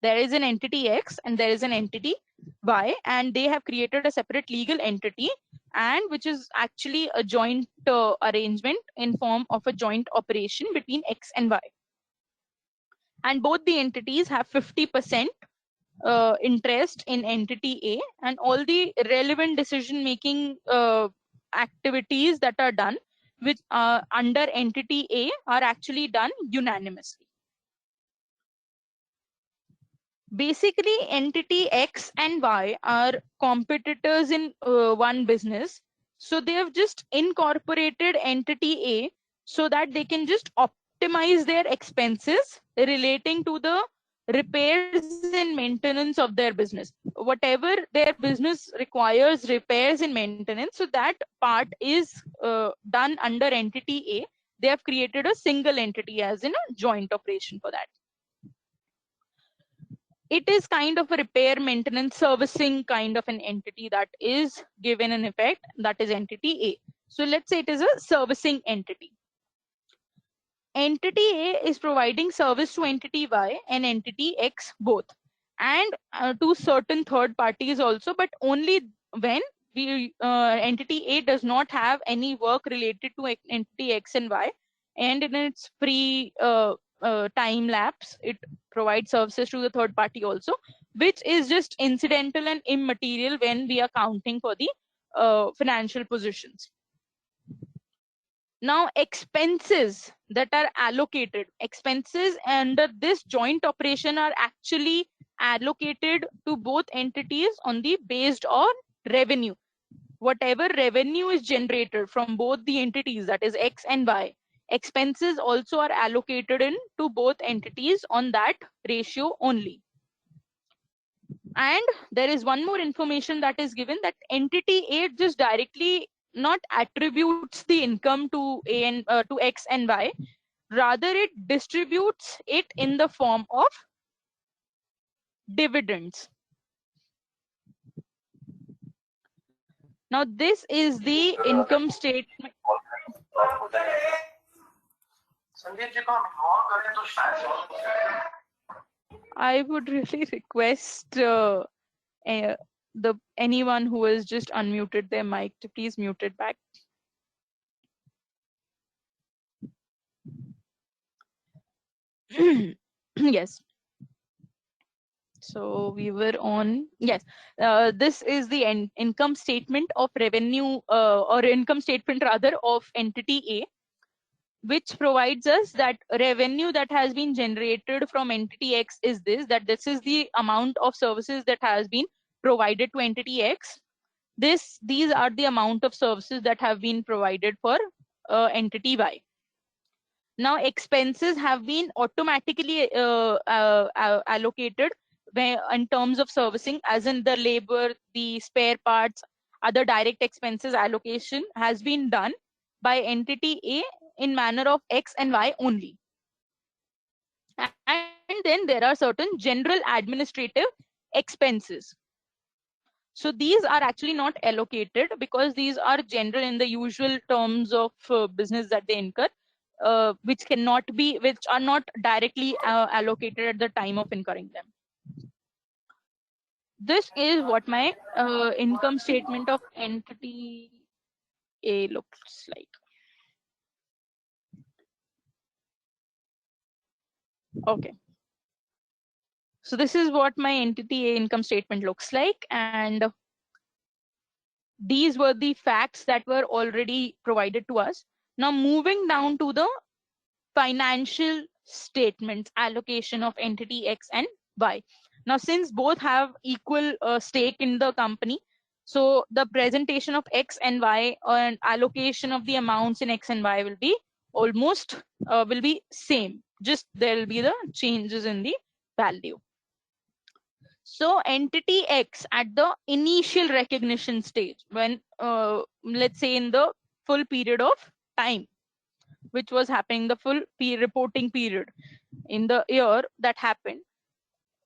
There is an entity X and there is an entity Y, and they have created a separate legal entity, and which is actually a joint arrangement in form of a joint operation between X and Y. And both the entities have 50% interest in entity A, and all the relevant decision making activities that are done which under entity A are actually done unanimously. Basically, entity X and Y are competitors in one business. So they have just incorporated entity A so that they can just optimize their expenses relating to the repairs and maintenance of their business. Whatever their business requires repairs and maintenance, so that part is done under entity A. They have created a single entity as in a joint operation for that. It is kind of a repair, maintenance, servicing kind of an entity that is given an effect, that is entity A. So let's say it is a servicing entity. Entity A is providing service to entity Y and entity X both, and to certain third parties also, but only when we entity A does not have any work related to entity X and Y, and in its free time lapse, it provides services to the third party also, which is just incidental and immaterial when we are counting for the financial positions. Now, expenses that are allocated, expenses under this joint operation are actually allocated to both entities on the based on revenue. Whatever revenue is generated from both the entities, that is X and Y, expenses also are allocated in to both entities on that ratio only. And there is one more information that is given, that entity A just directly not attributes the income to A and to X and Y, rather it distributes it in the form of dividends. Now this is the income statement. I would really request anyone who has just unmuted their mic to please mute it back. Yes. So we were on, yes, this is the income statement of revenue or income statement rather of entity A, which provides us that revenue that has been generated from entity X is this, that this is the amount of services that has been provided to entity X. These are the amount of services that have been provided for entity Y. Now expenses have been automatically allocated in terms of servicing, as in the labor, the spare parts, other direct expenses allocation has been done by entity A in manner of X and Y only. And then there are certain general administrative expenses. So these are actually not allocated because these are general in the usual terms of business that they incur. which are not directly allocated at the time of incurring them. This is what my income statement of entity A looks like. Okay. So this is what my entity A income statement looks like. And these were the facts that were already provided to us. Now moving down to the financial statements allocation of entity X and Y. Now, since both have equal stake in the company, so the presentation of X and Y and allocation of the amounts in X and Y will be almost will be same. Just there will be the changes in the value. So entity X at the initial recognition stage, when let's say in the full period of time, which was happening the full reporting period in the year that happened,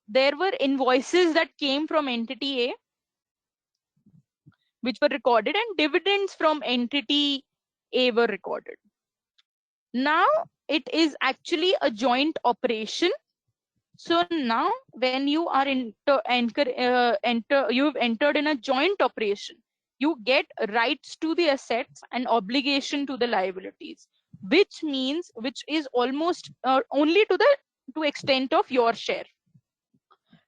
there were invoices that came from entity A which were recorded, and dividends from entity A were recorded. Now it is actually a joint operation. So now when you are you've entered in a joint operation, you get rights to the assets and obligation to the liabilities, which is almost only to the extent of your share.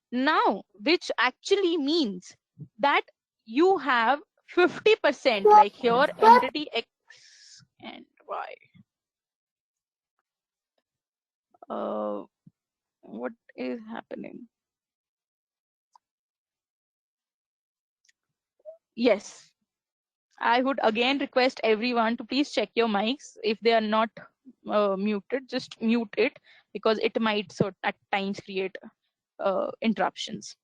Now, which actually means that you have 50%, like here entity X and Y. What is happening? Yes, I would again request everyone to please check your mics. If they are not muted, just mute it, because it might at times create interruptions.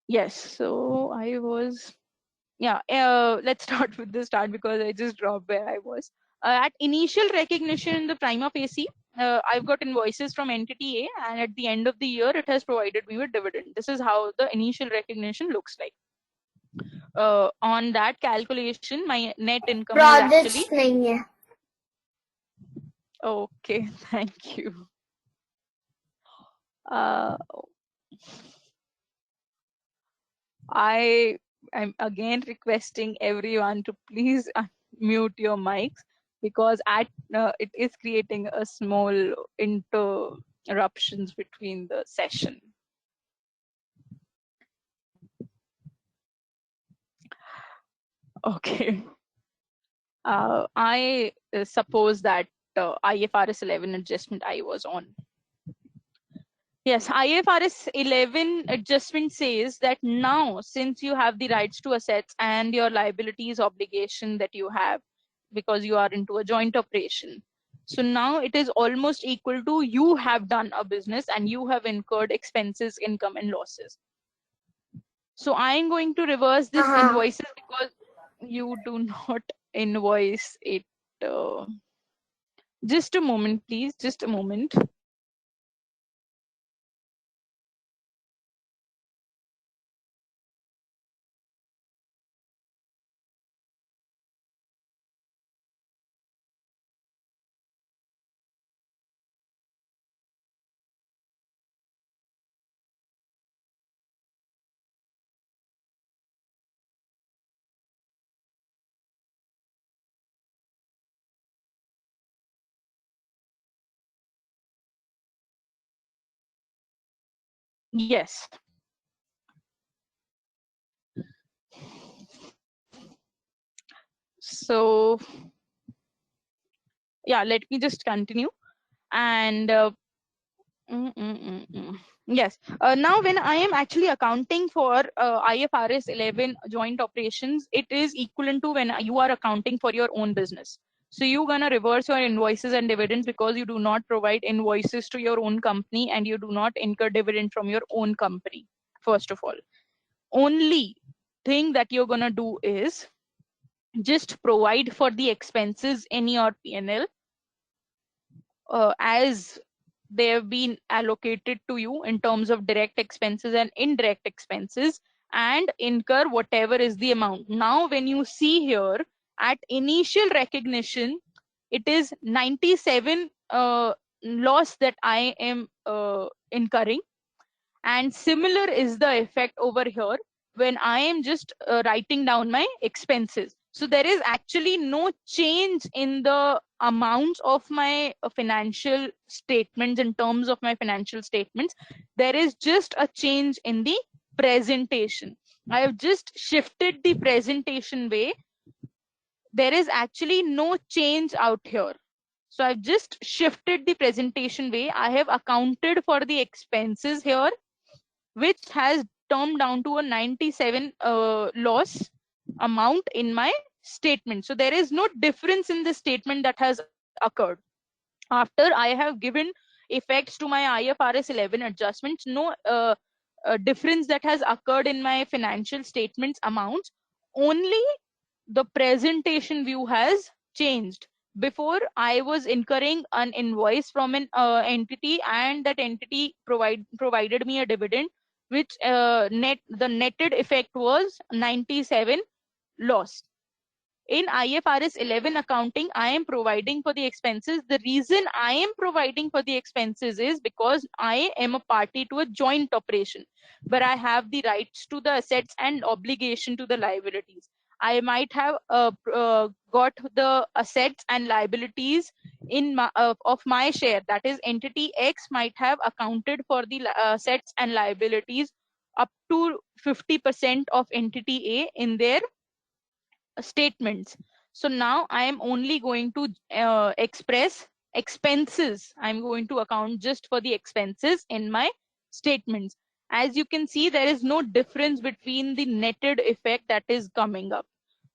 Yes, so I was, yeah, let's start with the start because I just dropped where I was. At initial recognition in the prima facie, I've got invoices from entity A, and at the end of the year, it has provided me with dividend. This is how the initial recognition looks like. On that calculation, my net income is actually. Okay, thank you. I am again requesting everyone to please mute your mics, because it is creating a small interruptions between the session. Okay. I suppose that IFRS 11 adjustment I was on. Yes, IFRS 11 adjustment says that now, since you have the rights to assets and your liabilities obligation that you have, because you are into a joint operation, so now it is almost equal to you have done a business and you have incurred expenses, income and losses. So I am going to reverse this invoices, because you do not invoice it. Just a moment, please, just a moment. Yes. So yeah, let me just continue. And yes, now when I am actually accounting for IFRS 11 joint operations, it is equivalent to when you are accounting for your own business. So you're gonna reverse your invoices and dividends, because you do not provide invoices to your own company and you do not incur dividend from your own company. First of all, only thing that you're gonna do is just provide for the expenses in your P&L as they have been allocated to you in terms of direct expenses and indirect expenses, and incur whatever is the amount. Now, when you see here at initial recognition, it is 97 loss that I am incurring. And similar is the effect over here when I am just writing down my expenses. So there is actually no change in the amounts of my financial statements in terms of my financial statements. There is just a change in the presentation. I have just shifted the presentation way. There is actually no change out here. So I've just shifted the presentation way. I have accounted for the expenses here, which has turned down to a 97 loss amount in my statement. So there is no difference in the statement that has occurred. After I have given effects to my IFRS 11 adjustments, no difference that has occurred in my financial statements amounts. Only the presentation view has changed. Before, I was incurring an invoice from an entity, and that entity provided me a dividend, which the netted effect was 97 loss. In IFRS 11 accounting, I am providing for the expenses. The reason I am providing for the expenses is because I am a party to a joint operation where I have the rights to the assets and obligation to the liabilities. I might have got the assets and liabilities in of my share. That is, entity X might have accounted for the assets and liabilities up to 50% of entity A in their statements. So now I am only going to express expenses. I'm going to account just for the expenses in my statements. As you can see, there is no difference between the netted effect that is coming up.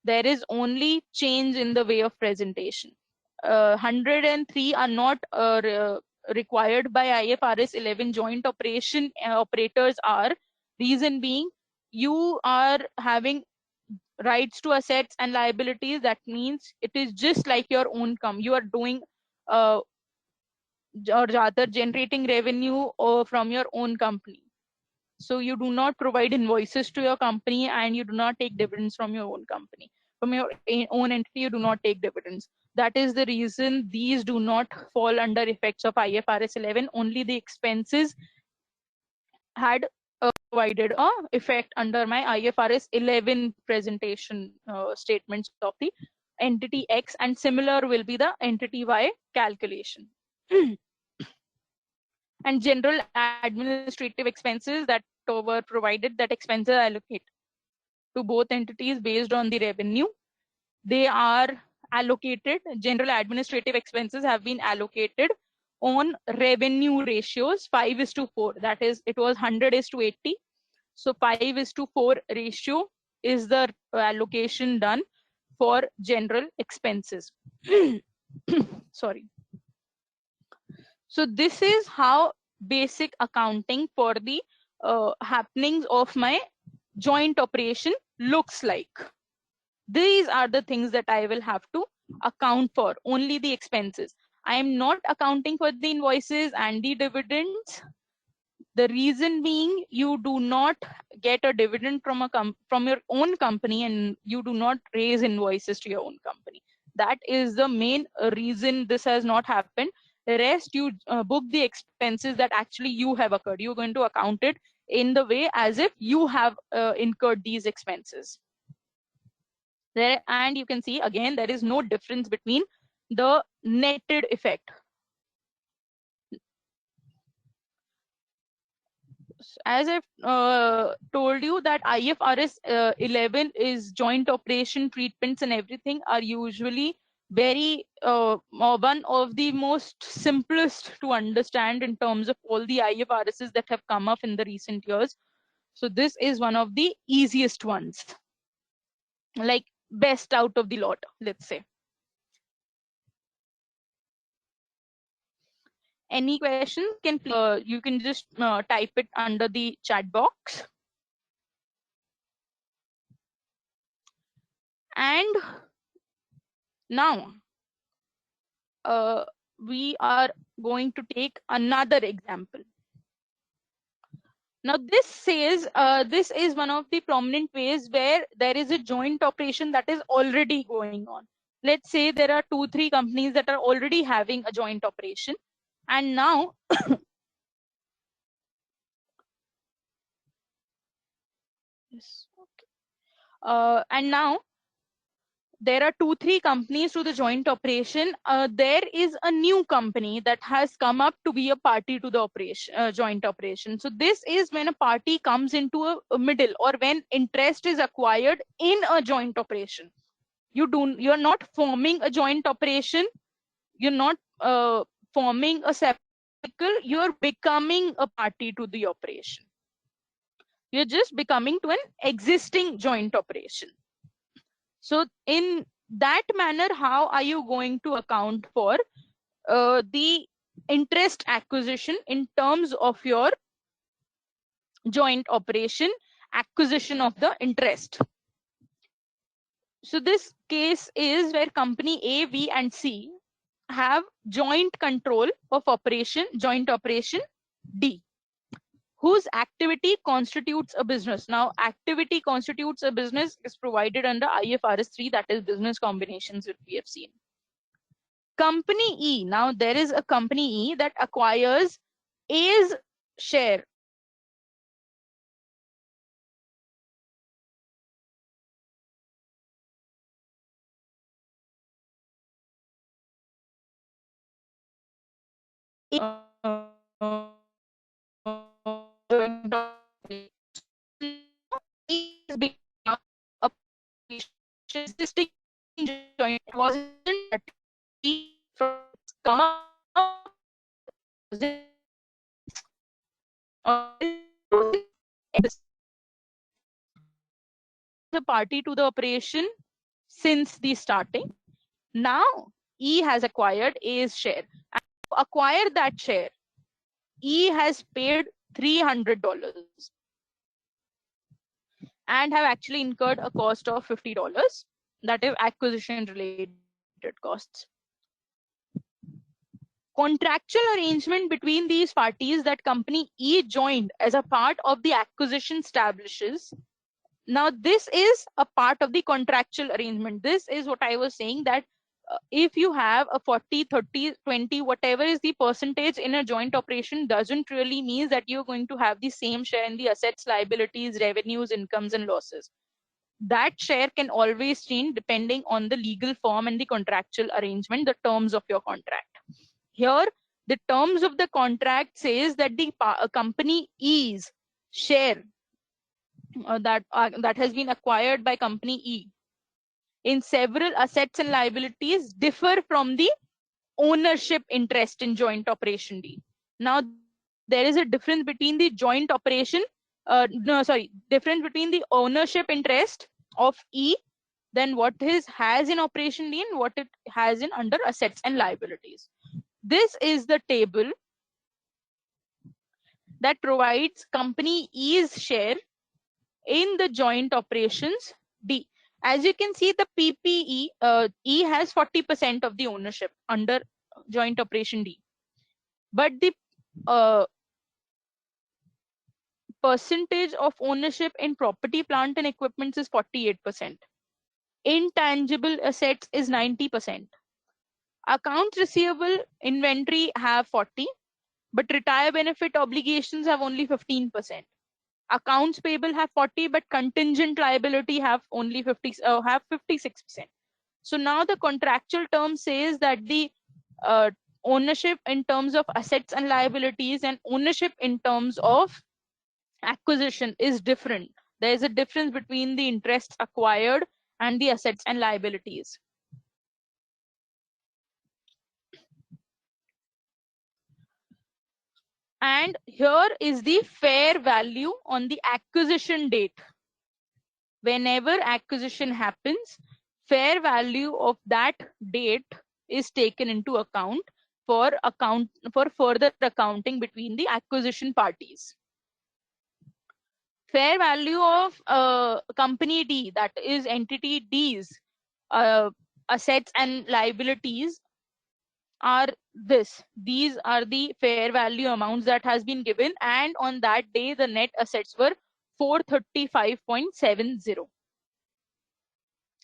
There is only change in the way of presentation. 103 are not required by IFRS 11 joint operation operators are. Reason being, you are having rights to assets and liabilities. That means it is just like your own you are doing uh, or rather generating revenue or from your own company. So you do not provide invoices to your company, and you do not take dividends from your own company. From your own entity, you do not take dividends. That is the reason these do not fall under effects of IFRS 11. Only the expenses had provided a effect under my IFRS 11 presentation statements of the entity X, and similar will be the entity Y calculation. And general administrative expenses that were provided, that expenses allocate to both entities based on the revenue. They are allocated, general administrative expenses have been allocated on revenue ratios 5:4. That is, it was 100:80. So 5:4 ratio is the allocation done for general expenses. Sorry. So this is how basic accounting for the happenings of my joint operation looks like. These are the things that I will have to account for, only the expenses. I am not accounting for the invoices and the dividends. The reason being, you do not get a dividend from from your own company, and you do not raise invoices to your own company. That is the main reason this has not happened. The rest, you book the expenses that actually you have occurred. You're going to account it in the way as if you have incurred these expenses. There, and you can see again, there is no difference between the netted effect. As I've told you that IFRS 11 is joint operation treatments and everything are usually very one of the most simplest to understand in terms of all the IFRSs that have come up in the recent years. So this is one of the easiest ones, like best out of the lot, let's say. Any questions? You can just type it under the chat box. And now we are going to take another example. Now this says this is one of the prominent ways where there is a joint operation that is already going on. let's say there are 2-3 companies that are already having a joint operation, and now yes, okay. And now there are 2-3 companies to the joint operation. There is a new company that has come up to be a party to the operation, joint operation. So this is when a party comes into a middle, or when interest is acquired in a joint operation. You're not forming a joint operation. You're not forming a separate vehicle. You're becoming a party to the operation. You're just becoming to an existing joint operation. So in that manner, how are you going to account for the interest acquisition in terms of your joint operation, acquisition of the interest? So this case is where company A, B, and C have joint control of joint operation D, whose activity constitutes a business. Now, activity constitutes a business is provided under IFRS 3, that is business combinations, which we have seen. Company E, now there is a company E that acquires A's share. Existing joint wasn't from come up the party to the operation since the starting. Now E has acquired A's share. And to acquire that share, E has paid $300 and have actually incurred a cost of $50. That is acquisition related costs. Contractual arrangement between these parties that company E joined as a part of the acquisition establishes. Now, this is a part of the contractual arrangement. This is what I was saying, that if you have a 40, 30, 20, whatever is the percentage in a joint operation, doesn't really mean that you're going to have the same share in the assets, liabilities, revenues, incomes, and losses. That share can always change depending on the legal form and the contractual arrangement, the terms of your contract. Here, the terms of the contract says that the company E's share that has been acquired by company E in several assets and liabilities differ from the ownership interest in joint operation D. Now, there is a difference between the joint operation, difference between the ownership interest of E than what it has in operation D and what it has in under assets and liabilities. This is the table that provides company E's share in the joint operations D. As you can see, the PPE, E has 40% of the ownership under joint operation D. But the percentage of ownership in property, plant, and equipment is 48%. Intangible assets is 90%. Accounts receivable, inventory have 40, but retire benefit obligations have only 15%. Accounts payable have 40, but contingent liability have only 56%. So now the contractual term says that the ownership in terms of assets and liabilities and ownership in terms of acquisition is different. There is a difference between the interests acquired and the assets and liabilities. And here is the fair value on the acquisition date. Whenever acquisition happens, fair value of that date is taken into account for further accounting between the acquisition parties. Fair value of company D, that is entity D's assets and liabilities, are this. These are the fair value amounts that has been given, and on that day the net assets were 435.70.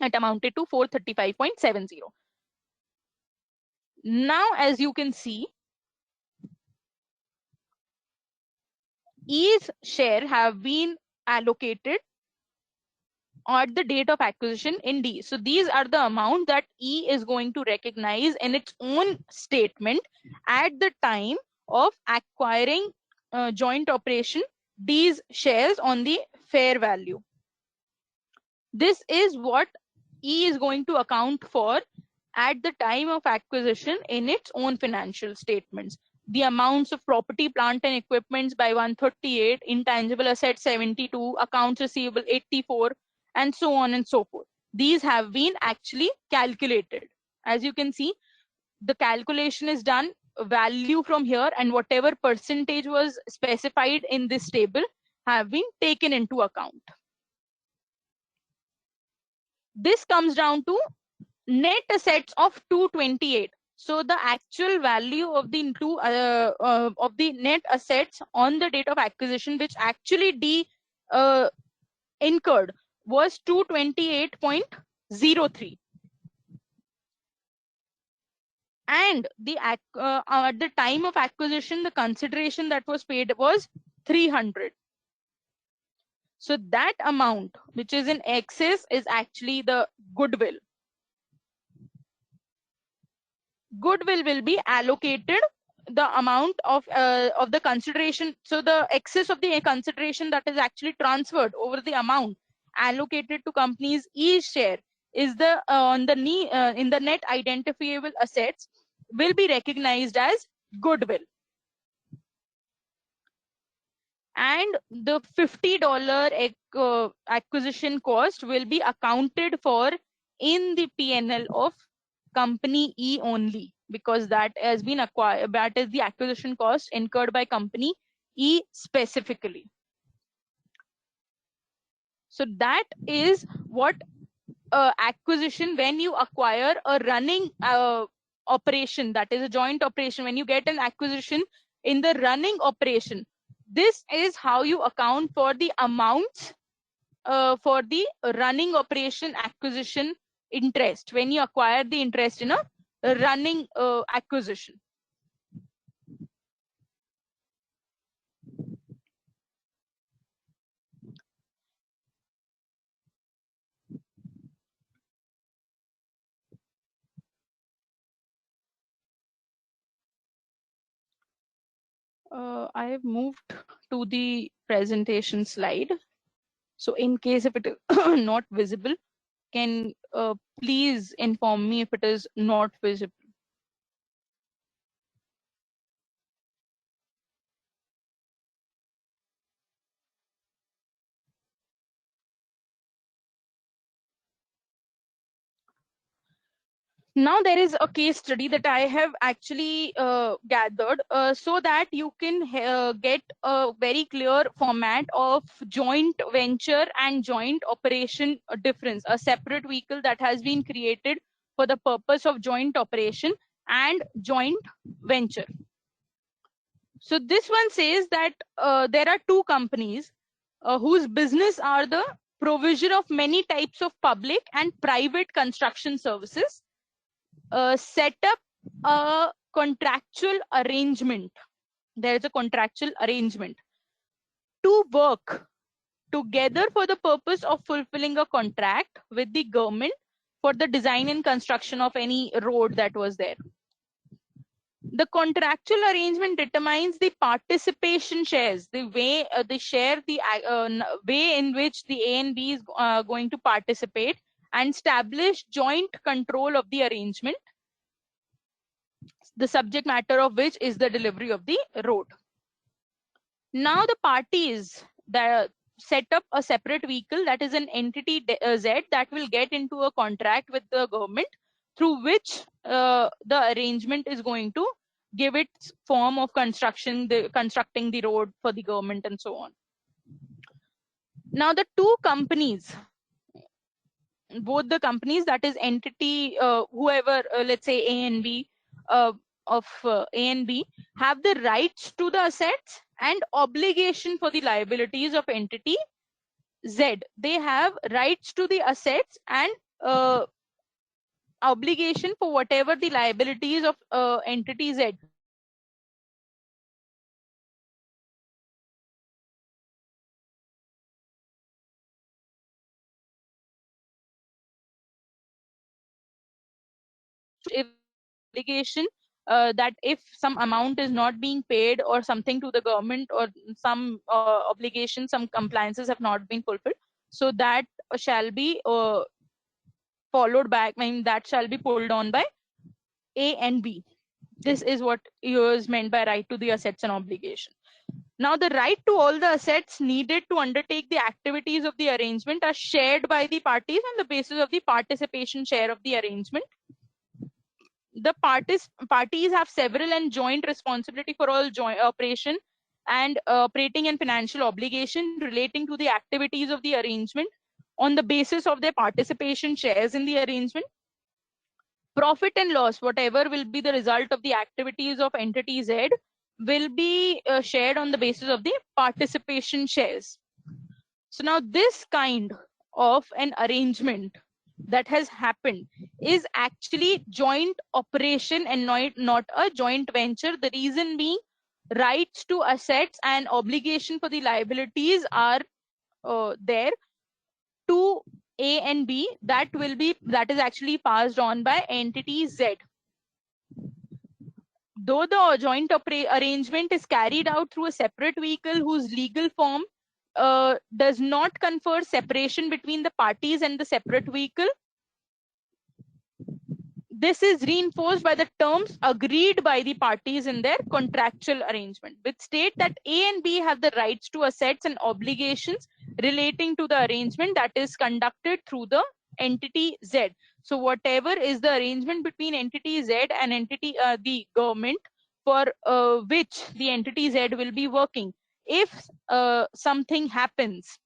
It amounted to 435.70. Now, as you can see, E's share have been allocated at the date of acquisition in D. So these are the amount that E is going to recognize in its own statement at the time of acquiring joint operation D's shares on the fair value. This is what E is going to account for at the time of acquisition in its own financial statements. The amounts of property, plant and equipments by 138, intangible assets 72, accounts receivable 84, and so on and so forth. These have been actually calculated. As you can see, the calculation is done, value from here, and whatever percentage was specified in this table have been taken into account. This comes down to net assets of 228. So the actual value of the net assets on the date of acquisition, which actually D incurred, was 228.03, and at the time of acquisition, the consideration that was paid was 300. So that amount, which is in excess, is actually the goodwill. Goodwill will be allocated the amount of the consideration. So the excess of the consideration that is actually transferred over the amount allocated to companies each share is the on the in the net identifiable assets will be recognized as goodwill. And the $50 acquisition cost will be accounted for in the P&L of company E only, because that has been acquired, that is the acquisition cost incurred by company E specifically. So that is what acquisition, when you acquire a running operation, that is a joint operation, when you get an acquisition in the running operation, this is how you account for the amounts for the running operation acquisition interest when you acquire the interest in a running acquisition. I have moved to the presentation slide. So in case if it is not visible, can please inform me if it is not visible. Now there is a case study that I have actually gathered so that you can get a very clear format of joint venture and joint operation difference, a separate vehicle that has been created for the purpose of joint operation and joint venture. So this one says that there are two companies whose business are the provision of many types of public and private construction services. Set up a contractual arrangement. There is a contractual arrangement to work together for the purpose of fulfilling a contract with the government for the design and construction of any road that was there. The contractual arrangement determines the participation shares, the way they share, the way in which the A and B is going to participate, and establish joint control of the arrangement, the subject matter of which is the delivery of the road. Now the parties that set up a separate vehicle, that is an entity Z, that will get into a contract with the government through which the arrangement is going to give its form of constructing the road for the government and so on. Now the two companies, both the companies, that is entity whoever let's say A and B of A and B, have the rights to the assets and obligation for the liabilities of entity Z. They have rights to the assets and uh, obligation for whatever the liabilities of entity Z. If obligation that if some amount is not being paid or something to the government, or some obligation, some compliances have not been fulfilled, so that shall be followed back. I mean, that shall be pulled on by A and B. This is what is meant by right to the assets and obligation. Now, the right to all the assets needed to undertake the activities of the arrangement are shared by the parties on the basis of the participation share of the arrangement. The parties have several and joint responsibility for all joint operation and operating and financial obligation relating to the activities of the arrangement on the basis of their participation shares in the arrangement. Profit and loss, whatever will be the result of the activities of entity Z, will be shared on the basis of the participation shares. So now this kind of an arrangement that has happened is actually joint operation and not a joint venture. The reason being, rights to assets and obligation for the liabilities are there to A and B, that is actually passed on by entity Z. Though the joint arrangement is carried out through a separate vehicle whose legal form does not confer separation between the parties and the separate vehicle, this is reinforced by the terms agreed by the parties in their contractual arrangement, which state that A and B have the rights to assets and obligations relating to the arrangement that is conducted through the entity Z. So whatever is the arrangement between entity Z and entity the government, for which the entity Z will be working, if something happens,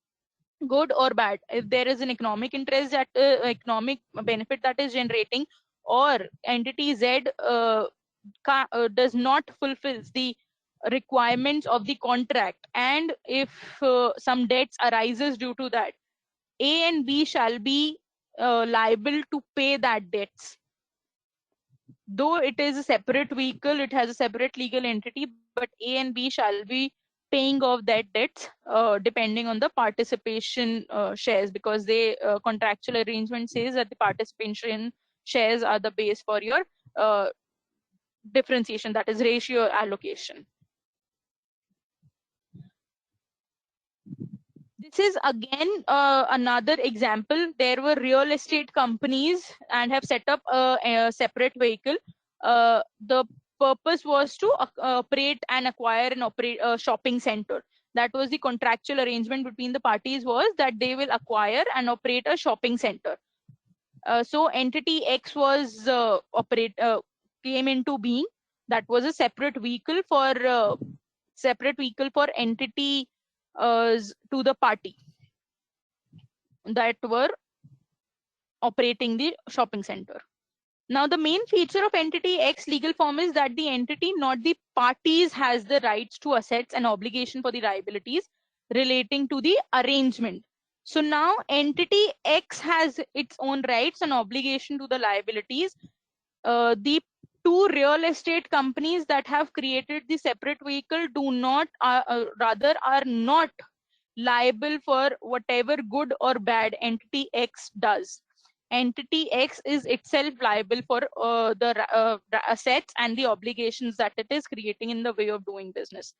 good or bad, if there is an economic interest, that economic benefit that is generating, or entity Z does not fulfills the requirements of the contract, and if some debts arises due to that, A and B shall be liable to pay that debts. Though it is a separate vehicle, it has a separate legal entity, but A and B shall be paying off that debts depending on the participation shares, because the contractual arrangement says that the participation shares are the base for your uh, differentiation, that is ratio allocation. This is again another example. There were real estate companies and have set up a separate vehicle. The purpose was to operate and acquire and operate a shopping center. That was the contractual arrangement between the parties, was that they will acquire and operate a shopping center. So entity X was came into being. That was a separate vehicle for entity to the party that were operating the shopping center. Now, the main feature of entity X legal form is that the entity, not the parties, has the rights to assets and obligation for the liabilities relating to the arrangement. So now entity X has its own rights and obligation to the liabilities. The two real estate companies that have created the separate vehicle do not, rather are not liable for whatever good or bad entity X does. Entity X is itself liable for the assets and the obligations that it is creating in the way of doing business.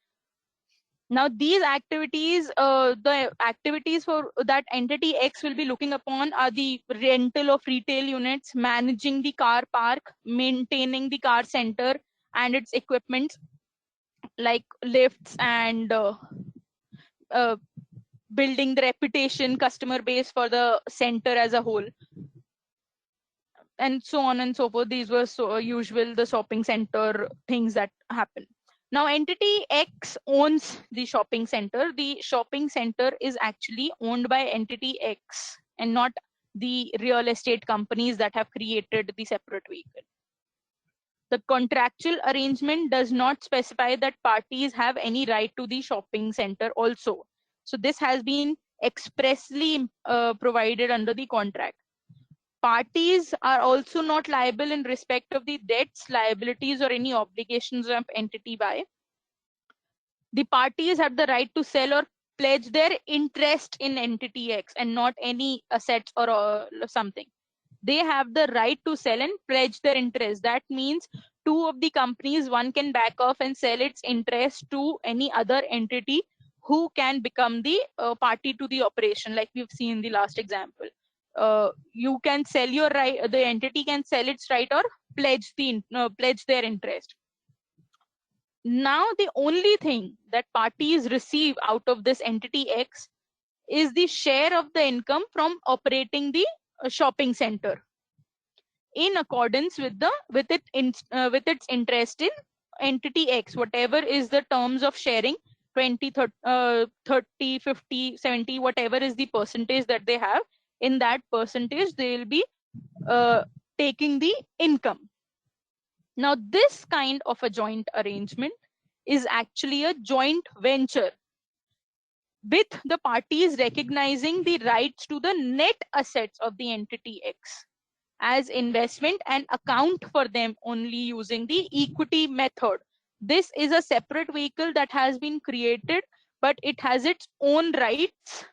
Now, these activities, the activities for that entity X will be looking upon are the rental of retail units, managing the car park, maintaining the car center and its equipment like lifts, and uh, building the reputation, customer base for the center as a whole, and so on and so forth. These were usual the shopping center things that happen. Now, entity X owns the shopping center. The shopping center is actually owned by entity X and not the real estate companies that have created the separate vehicle. The contractual arrangement does not specify that parties have any right to the shopping center also. So this has been expressly provided under the contract. Parties are also not liable in respect of the debts, liabilities, or any obligations of entity by. The parties have the right to sell or pledge their interest in entity X and not any assets or something. They have the right to sell and pledge their interest. That means two of the companies, one can back off and sell its interest to any other entity who can become the party to the operation, like we've seen in the last example. You can sell your right, the entity can sell its right or pledge their interest. Now the only thing that parties receive out of this entity X is the share of the income from operating the shopping center in accordance with its interest in entity X, whatever is the terms of sharing, 20, 30, 50, 70, whatever is the percentage that they have. In that percentage, they will be taking the income. Now, this kind of a joint arrangement is actually a joint venture, with the parties recognizing the rights to the net assets of the entity X as investment and account for them only using the equity method. This is a separate vehicle that has been created, but it has its own rights,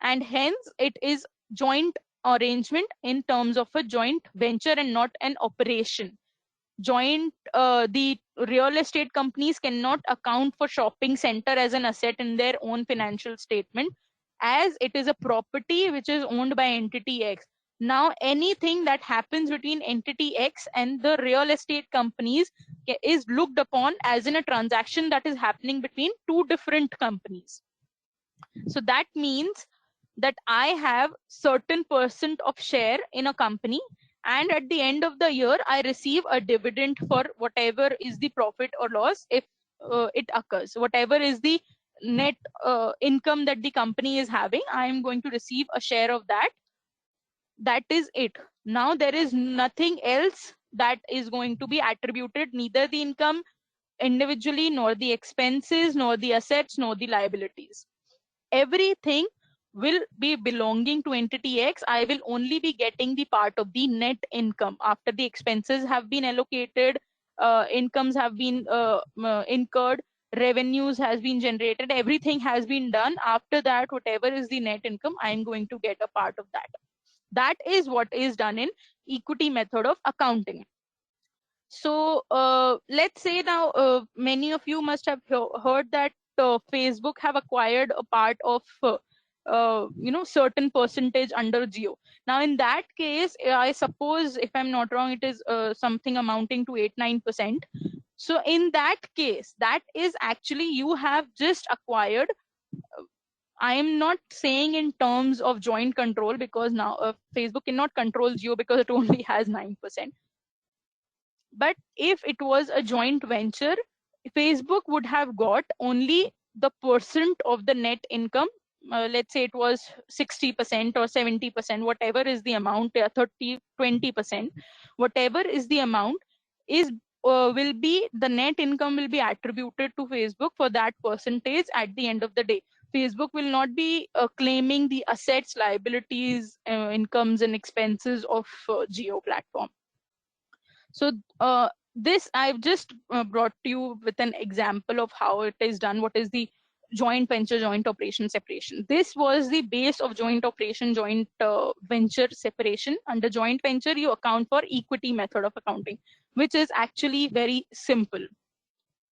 and hence it is joint arrangement in terms of a joint venture and not an operation. The real estate companies cannot account for shopping center as an asset in their own financial statement, as it is a property which is owned by entity X. Now anything that happens between entity X and the real estate companies is looked upon as in a transaction that is happening between two different companies. So that means that I have certain percent of share in a company, and at the end of the year I receive a dividend for whatever is the profit or loss, if it occurs. Whatever is the net income that the company is having, I am going to receive a share of that. That is it. Now there is nothing else that is going to be attributed, neither the income individually, nor the expenses, nor the assets, nor the liabilities. Everything will be belonging to entity X. I will only be getting the part of the net income after the expenses have been allocated, incomes have been incurred, revenues has been generated, everything has been done. After that, whatever is the net income, I am going to get a part of that. That is what is done in equity method of accounting. So let's say now, many of you must have heard that Facebook have acquired a part of certain percentage under Jio. Now in that case, I suppose, if I'm not wrong, it is something amounting to 8-9%. So in that case, that is actually you have just acquired. I am not saying in terms of joint control, because now Facebook cannot control Jio because it only has 9%. But if it was a joint venture, Facebook would have got only the percent of the net income. Let's say it was 60% or 70%, whatever is the amount, 30, 20%, whatever is the amount, is will be the net income will be attributed to Facebook for that percentage at the end of the day. Facebook will not be claiming the assets, liabilities, incomes, and expenses of Jio platform. So this I've just brought to you with an example of how it is done. What is the joint venture, joint operation separation? This was the base of joint operation, joint venture separation. Under joint venture, you account for equity method of accounting, which is actually very simple.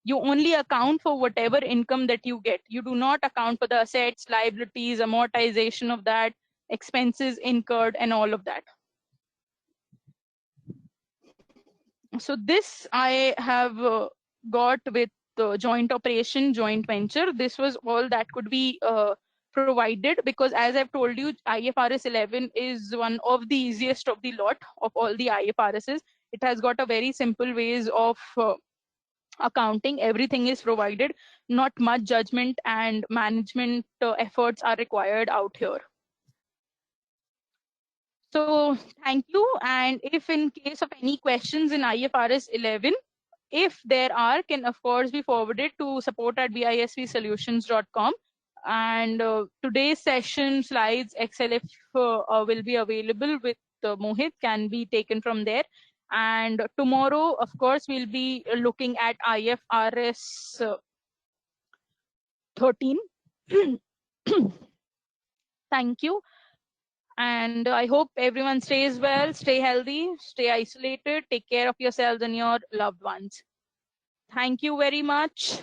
You only account for whatever income that you get. You do not account for the assets, liabilities, amortization of that, expenses incurred, and all of that. So this I have got with joint operation, joint venture. This was all that could be provided, because as I've told you, IFRS 11 is one of the easiest of the lot of all the IFRSs. It has got a very simple ways of accounting. Everything is provided. Not much judgment and management efforts are required out here. So thank you. And if in case of any questions in IFRS 11, if there are, can of course be forwarded to support@bisvsolutions.com. And today's session slides, XLF will be available with Mohit, can be taken from there. And tomorrow, of course, we'll be looking at IFRS 13. Thank you. And I hope everyone stays well, stay healthy, stay isolated, take care of yourselves and your loved ones. Thank you very much.